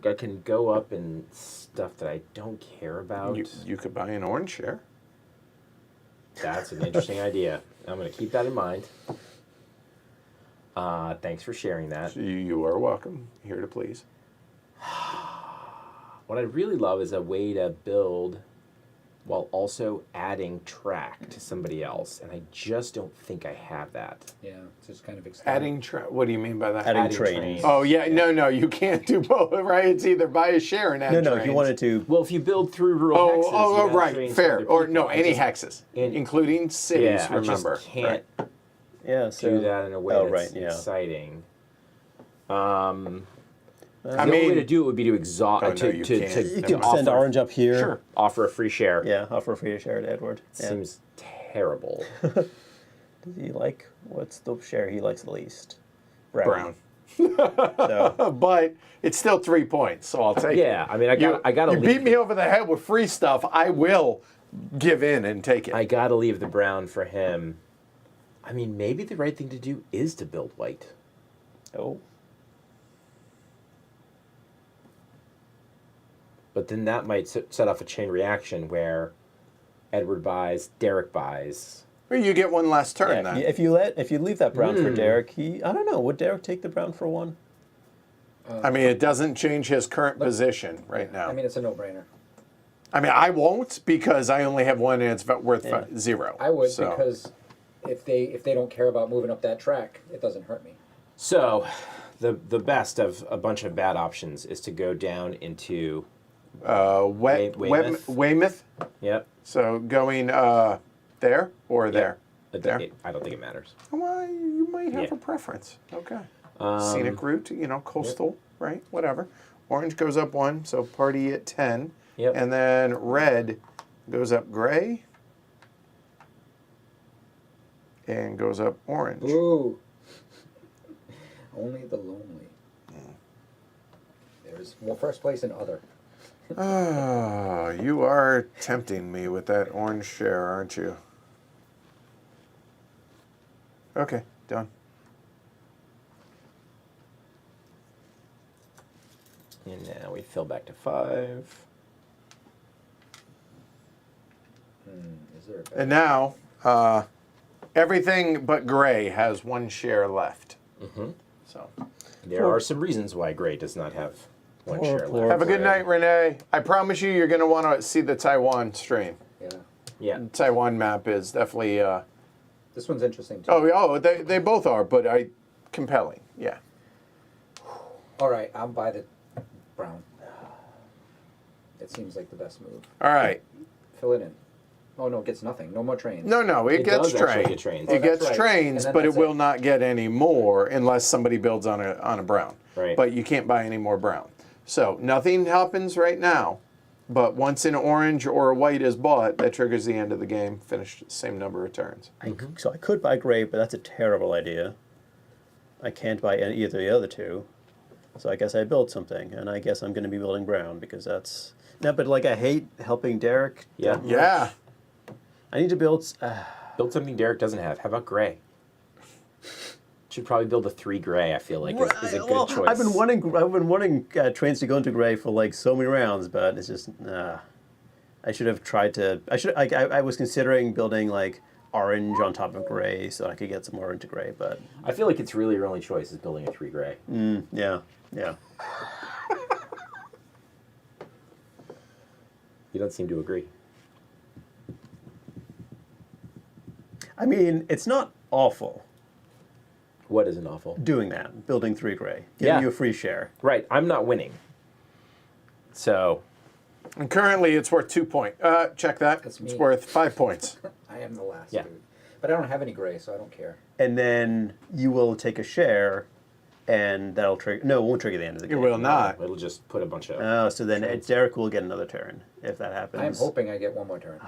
I can go up in stuff that I don't care about. You could buy an orange share. That's an interesting idea. I'm going to keep that in mind. Thanks for sharing that. You are welcome. Here to please. What I really love is a way to build while also adding track to somebody else, and I just don't think I have that. Yeah, it's just kind of extended. What do you mean by that? Adding Adding trains. trains. Oh yeah, no, you can't do both, right? It's either buy a share and add No, if trains. you wanted to. Well, if you build through rural hexes, you add right, trains to fair. other Or people. no, I any just- hexes, and- including cities. Yeah, remember, I just can't Yeah. So do that in a way Oh, that's right, yeah. exciting. I The only way to mean, do it would be to exhaust Oh, no, to you to, can't. to, you to could offer, send orange up here. Sure. offer a free share. Yeah, offer free to share to Edward. Yeah. Seems terrible. Does he like? What's the share he likes the least? brown. So But it's still 3 points, so I'll take it. Yeah, I mean, I got to You beat me over the head with free stuff. I will give in and take it. I got to leave the brown for him. I mean, maybe the right thing to do is to build white. oh, But then that might set off a chain reaction where Edward buys, Derek buys. Or you get one last turn yeah. then. If you leave that brown for Derek, I don't know. Would Derek take the brown for 1? I mean, it doesn't change his current position right now. I mean, it's a no-brainer. I won't because I only have 1 and it's worth 0. I would So, because if they don't care about moving up that track, it doesn't hurt me. So, the best of a bunch of bad options is to go down into. Weymouth. Weymouth? Yep. So going there or there? There? I don't think it matters. Well, you might have Yeah. a preference. Okay. Scenic route, coastal, right? Whatever. Orange goes up 1, so party at 10. Yep. And then red goes up gray and goes up orange. Ooh. Only the lonely. There's first place in other. Oh, you are tempting me with that orange share, aren't you? Okay, done. And now we fill back to 5. Is there a better? And now, everything but gray has 1 share left. Mm-hmm. So, There are some reasons why gray does not have 1 Poor, share poor left. have a good night, Renee. I promise you're going to want to see the Taiwan stream. Yeah. Yeah. Taiwan map is definitely. This one's interesting too. They both are, but compelling. Yeah. All right, I'll buy the brown. It seems like the best move. All right. Fill it in. Oh no, it gets nothing. No more trains. No, it gets does actually trains. get trains. Oh, It that's gets right. trains, And then but it that's will it. not get any more unless somebody builds on a brown. Right. But you can't buy any more brown. So nothing happens right now. But once an orange or a white is bought, that triggers the end of the game. Finish the same number of turns. So I could buy gray, but that's a terrible idea. I can't buy either of the other two. So I guess I build something, and I guess I'm going to be building brown because that's... No, but like I hate helping Derek. Yeah. that much. Yeah. I need to build... Build something Derek doesn't have. How about gray? Should probably build a 3 gray. I feel like is a good choice. I've been wanting trains to go into gray for like so many rounds, but it's just I should have tried to. I was considering building like orange on top of gray so I could get some more into gray, but I feel like it's really your only choice is building a 3 gray. yeah. You don't seem to agree. I mean, it's not awful What isn't awful? doing that, building 3 gray, giving Yeah. you a free share. Right. I'm not winning. So And currently it's worth 2 points. Check that. That's It's me. worth 5 points. I am the last Yeah. dude. But I don't have any gray, so I don't care. And then you will take a share, and that'll trigger. No, it won't trigger the end of the You game. will not. it'll just put a bunch of Oh, so then Derek will get another turn if that happens. I'm hoping I get one more turn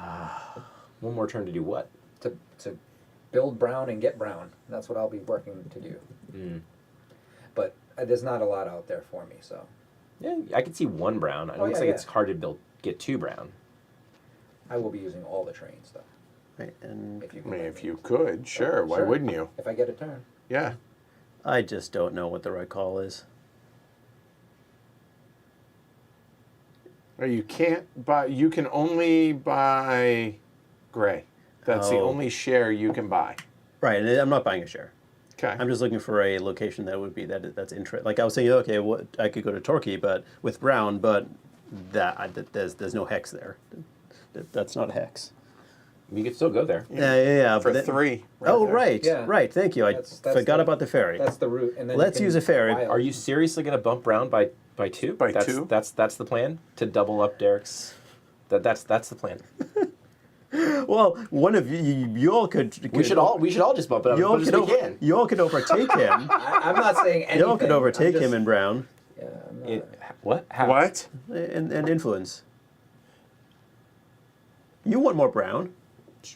one more turn to do what? to build brown and get brown. That's what I'll be working to do. But there's not a lot out there for me, so Yeah, I can see 1 brown. It looks yeah, like yeah. it's hard to get 2 brown. I will be using all the trains though. Right, and If you I can mean, let if me. you could, sure. Why Sure. wouldn't you? If I get a turn. Yeah. I just don't know what the right call is. Or you can't buy. You can only buy gray. That's the Oh. only share you can buy. Right, and I'm not buying a share. Okay. I'm just looking for a location that would be that's interest. Like I was saying, okay, what I could go to Turkey, but with brown, but there's no hex there. That's not a hex. You could still go there. Yeah. For but then- 3. Oh, there. right, Yeah. right. Thank you. I That's forgot the- about the ferry. That's the route. And then Let's you can use a ferry. wild. Are you seriously going to bump brown by 2? By that's, 2? That's the plan to double up Derek's. That's the plan. Well, one of you all could. We should all just bump it up You all as could much as we can. you all could overtake him. I'm not saying anything. You all could overtake I'm just- him in brown Yeah, I'm not, What? How? What? and influence. You want more brown?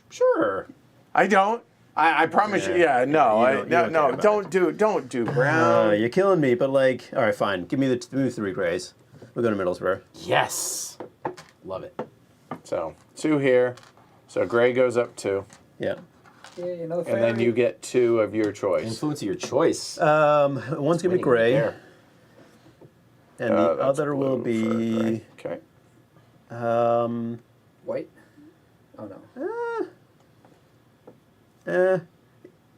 Sure. I don't. I promise you. Yeah. Yeah. No. You I, don't- you no. don't No. care about Don't do brown. You're killing me, but like, all right, fine. Give me the 3 grays. We're going to Middlesbrough. Yes. Love it. So 2 here. So gray goes up 2, Yeah. Yay, another and then ferry. you get 2 of your choice. Influence of your choice. One's gonna be Winning gray, there. and the That's other will blue for be. gray. Okay. White? Oh no.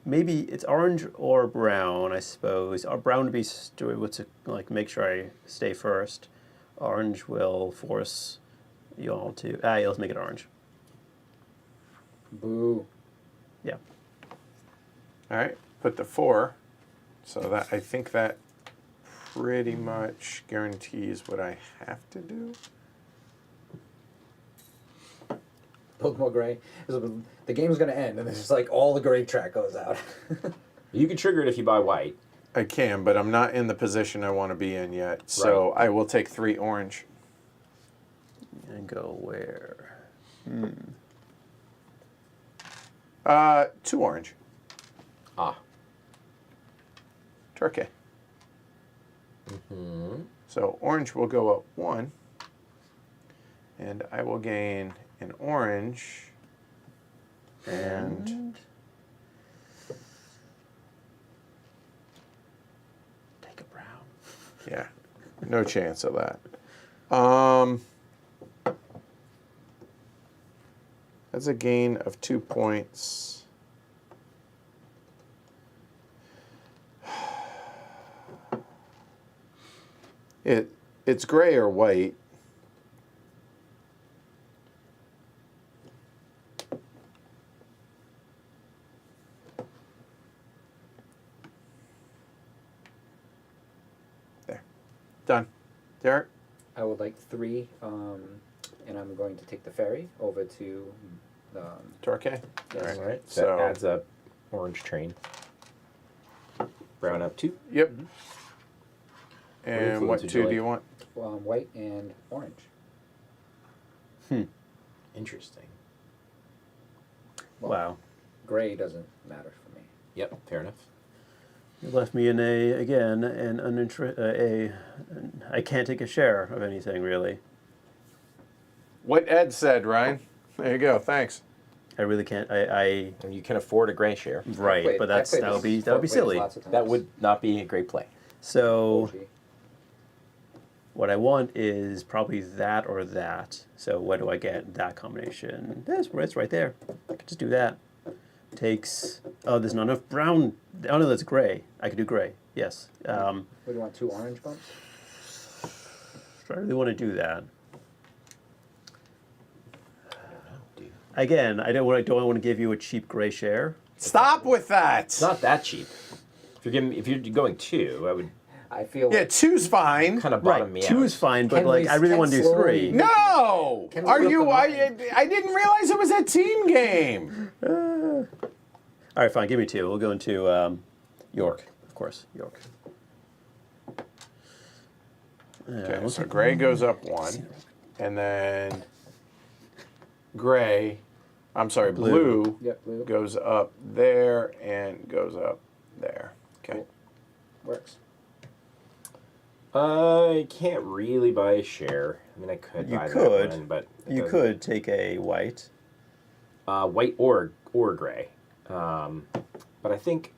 Maybe it's orange or brown, I suppose. Or brown to be what's like make sure I stay first. Orange will force you all to. Yeah, let's make it orange. Boo. Yeah. All right. Put the 4. So that I think that pretty much guarantees what I have to do. Build more gray. The game's gonna end, and it's just like all the gray track goes out. You can trigger it if you buy white. I can, but I'm not in the position I want to be in yet. So I will take 3 orange. And go where? 2 orange. Ah. Turkey. So orange will go up 1, and I will gain an orange and Take a brown. yeah, no chance of that. That's a gain of 2 points. It's gray or white. There. Done. Derek? I would like 3, and I'm going to take the ferry over to. Torquay? Yes. All right. So So- that adds up orange train. Brown up 2. Yep. And influence what would 2 you do like? you want? White and orange. Interesting. Well, Wow. Gray doesn't matter for me. Yep. Fair enough. You left me in I can't take a share of anything really. What Ed said, Ryan. There you go. Thanks. I really can't. And you can afford a gray share. Right, but that would be silly. That would not be a great play. So what I want is probably that or that. So what do I get? That combination. It's right there. I could just do that. Takes. Oh, there's not enough brown. Oh no, that's gray. I could do gray. Yes. Would you want 2 orange bumps? I really want to do that. Dude. Again, I don't want to give you a cheap gray share. Stop with that. It's not that cheap. If you're going 2, I would I feel Yeah, like 2's fine. kind of bottom me out. 2 is fine, but Can like we I really want to do slowly- 3. No! Can we Are flip you? them I didn't realize it was a team game. All right, fine. Give me 2. We'll go into York, of course. York. Okay, so gray goes up 1, and then gray, I'm sorry, blue Yep, blue. goes up there and goes up there. Okay. Works. I can't really buy a share. I mean, I could You buy could. that one, but it You doesn't- could take a white. white or gray. But I think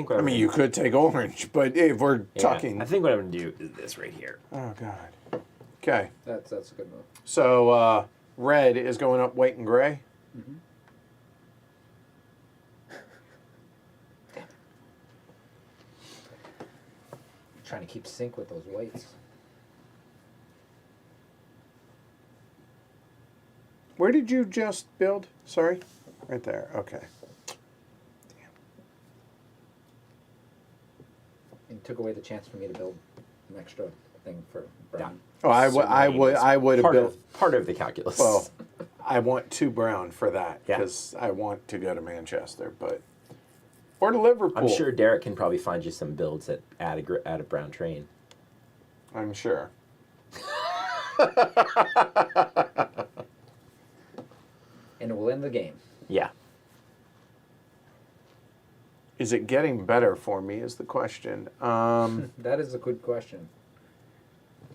what I mean, you could take orange, but if we're talking. I think what I'm gonna do is this right here. Oh, God. Okay. That's a good move. So red is going up white and gray. Trying to keep sync with those whites. Where did you just build? Sorry? Right there. Okay. And took away the chance for me to build an extra thing for brown. Oh, I would have part built. part of the calculus. Well, I want 2 brown for that Yeah. because I want to go to Manchester, but or to Liverpool. I'm sure Derek can probably find you some builds that add a brown train. I'm sure. And it will end the game. Yeah. Is it getting better for me? Is the question. That is a good question.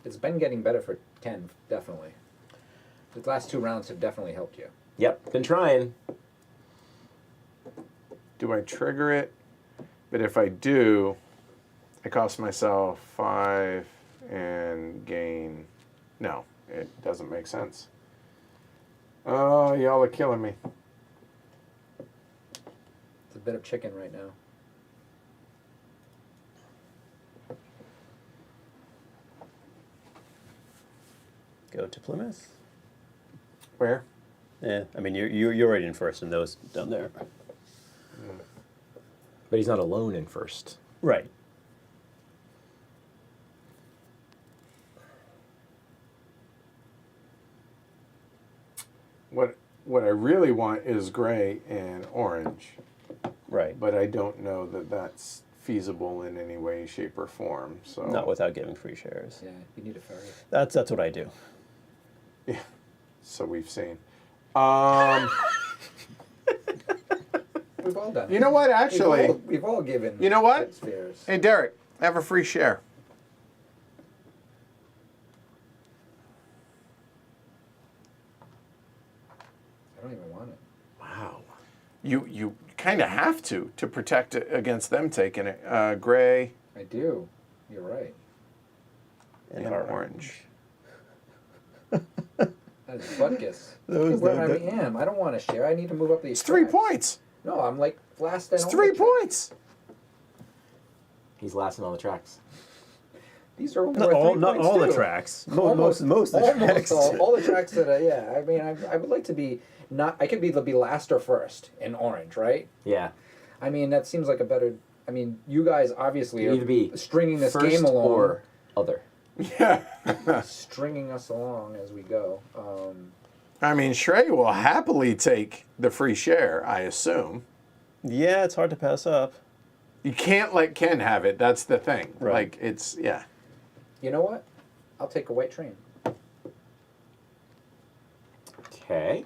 It's been getting better for Ken, definitely. The last 2 rounds have definitely helped you. Yep. Been trying. Do I trigger it? But if I do, I cost myself 5 and gain. No, it doesn't make sense. Oh, y'all are killing me. It's a bit of chicken right now. Go to Plymouth. Where? Yeah, I mean you're right in first, and those down there. But he's not alone in first. Right. What I really want is gray and orange, Right. but I don't know that that's feasible in any way, shape, or form. So Not without giving free shares. Yeah, you need a ferry. That's what I do. yeah. So we've seen. We've all done it. You know what? Actually, We've all given You know what? spheres. hey Derek, have a free share. I don't even want it. Wow. You kind of have to protect it against them taking it. Gray I do. You're right. and our orange. That is butkus. Those- Where that- I am. I don't want to share. I need to move up these It's 3 tracks. points. No, I'm like last and It's 3 points. He's last in all the tracks. These are only Not worth all, 3 not points all the too. tracks. Almost, Most of the almost tracks. all the tracks that I mean, I would like to be not. I could be last or first in orange, right? Yeah. I mean, that seems like a better. I mean, you guys obviously You are need to be stringing this first game along. or other. stringing us along as we go. I mean, Shrey will happily take the free share, I assume. Yeah, it's hard to pass up. You can't let Ken have it. That's the thing. Right. Like, it's, yeah. You know what? I'll take a white train. Okay.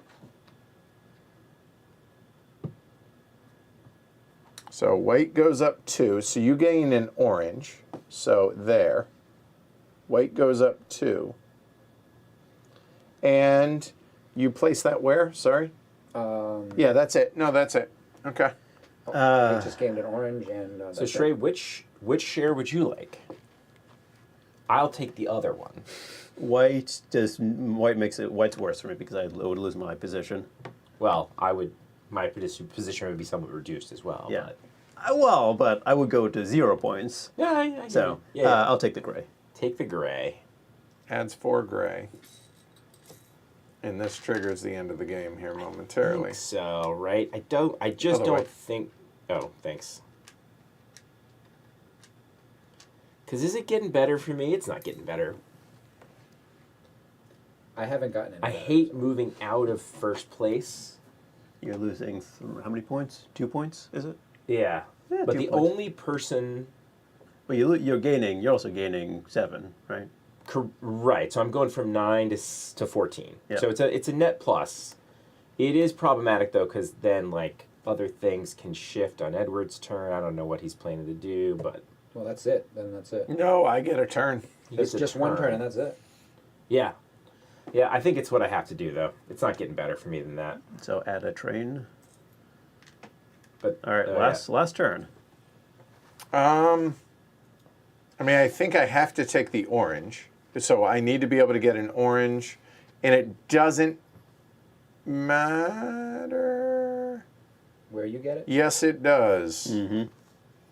So white goes up 2. So you gain an orange. So there. White goes up 2. And you place that where? Sorry? Yeah, that's it. No, that's it. Okay. I just gained an orange and. So that's Shrey, it. which share would you like? I'll take the other one. White white's worse for me because I would lose my position. Well, my position would be somewhat reduced as well. Yeah. But But I would go to 0 points. yeah, I get So it. Yeah. I'll take the gray. Take the gray. Adds 4 gray. And this triggers the end of the game here I momentarily. think so, right? I just Other way. don't think. Oh, thanks. Because is it getting better for me? It's not getting better. I haven't gotten any. I better, hate so- moving out of first place. You're losing how many points? 2 points, is it? Yeah. Yeah, But 2 the points. only person. Well, you're also gaining 7, right? Right. So I'm going from 9 to 14. Yeah. So it's a net plus. It is problematic though, because then like other things can shift on Edward's turn. I don't know what he's planning to do, but Well, that's it. Then that's it. No, I get a turn. he It's gets a just one turn and that's it. Yeah. Yeah, I think it's what I have to do though. It's not getting better for me than that. So add a train. But All right, yeah. last turn. I mean, I think I have to take the orange. So I need to be able to get an orange. And it doesn't matter. Where you get it? Yes, it does. Mm-hmm.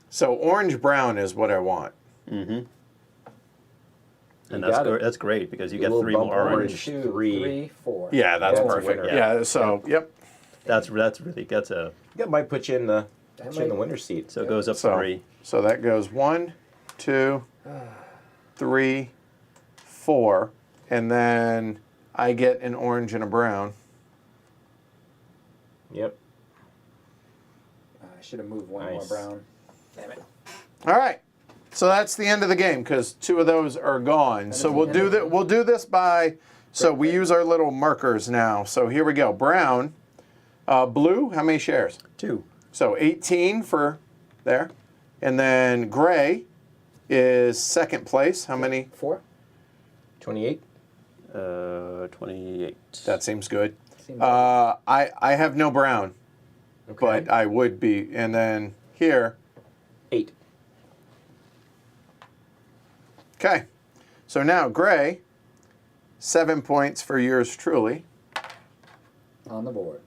So orange-brown is what I want. Mm-hmm. And You got it. that's great because you A get little 3 bump more orange. orange. 1, 2, three. 3, 4. Yeah, that's That's a perfect. winner. Yeah, so, yep. That's a That might put you in the That in the might- winner's seat. so it goes up So, 3. so that goes 1, 2, 3, 4. And then I get an orange and a brown. Yep. I should have moved one Nice. more brown. Damn it. All right. So that's the end of the game because 2 of those are gone. So is we'll the do end of that. We'll do this by. So we use our little markers now. So here we go. Brown, blue. How many shares? 2. So 18 for there, and then gray is second place. How many? 4? 28. 28. That seems good. Seems I have no brown, Okay. but I would be. And then here. 8. Okay. So now gray, 7 points for yours truly. on the board.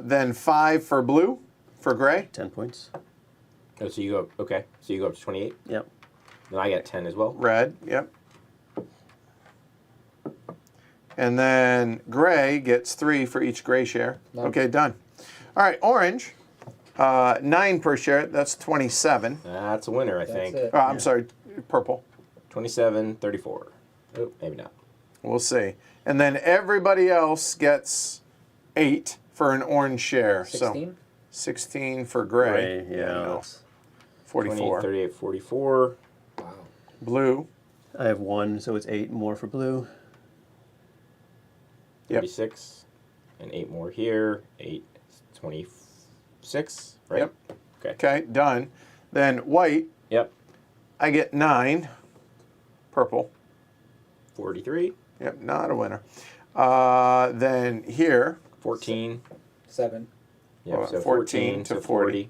Then 5 for blue, for gray. 10 points. Oh, so you go. Okay. So you go up to 28. Yep. Then I got 10 as well. Red, yep. And then gray gets 3 for each gray share. None. Okay, done. All right, orange, 9 per share. That's 27. That's a winner, I That's think. it. I'm sorry, purple. 27, 34. Oh, maybe not. We'll see. And then everybody else gets 8 for an orange share. 16? So 16 for gray. Gray, yeah. no. That's- 44. 28, 38, 44. Wow. Blue, I have 1, so it's 8 more for blue. Yep. 36. And 8 more here. 8, 26. Right? Yep. Okay. okay, done. Then white, Yep. I get 9. Purple. 43. Yep, not a winner. Then here, 14. 7. Yep. Well, So 14 14 to to 40. 40.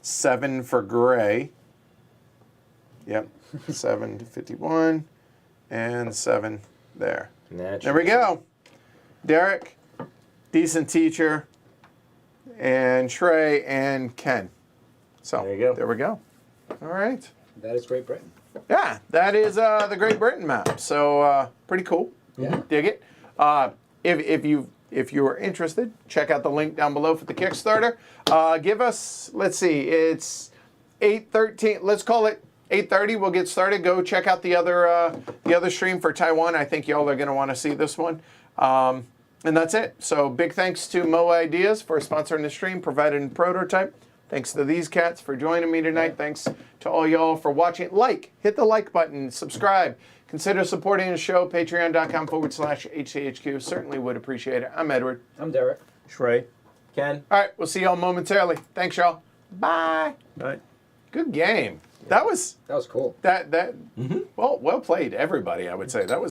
7 for gray. Yep, 7 to 51. And 7 there. And that There we go. Derek, decent teacher, and Shrey and Ken. So There you go. There we go. All right. That is Great Britain. Yeah, that is the Great Britain map. So pretty cool. Yeah. Dig it. If you are interested, check out the link down below for the Kickstarter. Give us, let's see, it's 813. Let's call it 8:30 we'll get started. Go check out the other stream for Taiwan. I think y'all are going to want to see this one. And that's it. So big thanks to Mo Ideas for sponsoring the stream, providing prototype. Thanks to these cats for joining me tonight. Thanks to all y'all for watching. Hit the like button, subscribe. Consider supporting the show, patreon.com/HCHQ. Certainly would appreciate it. I'm Edward. I'm Derek. Shrey. Ken? All right, we'll see y'all momentarily. Thanks, y'all. Bye. Right. Good game. That was That was cool. well played, everybody, I would say. That was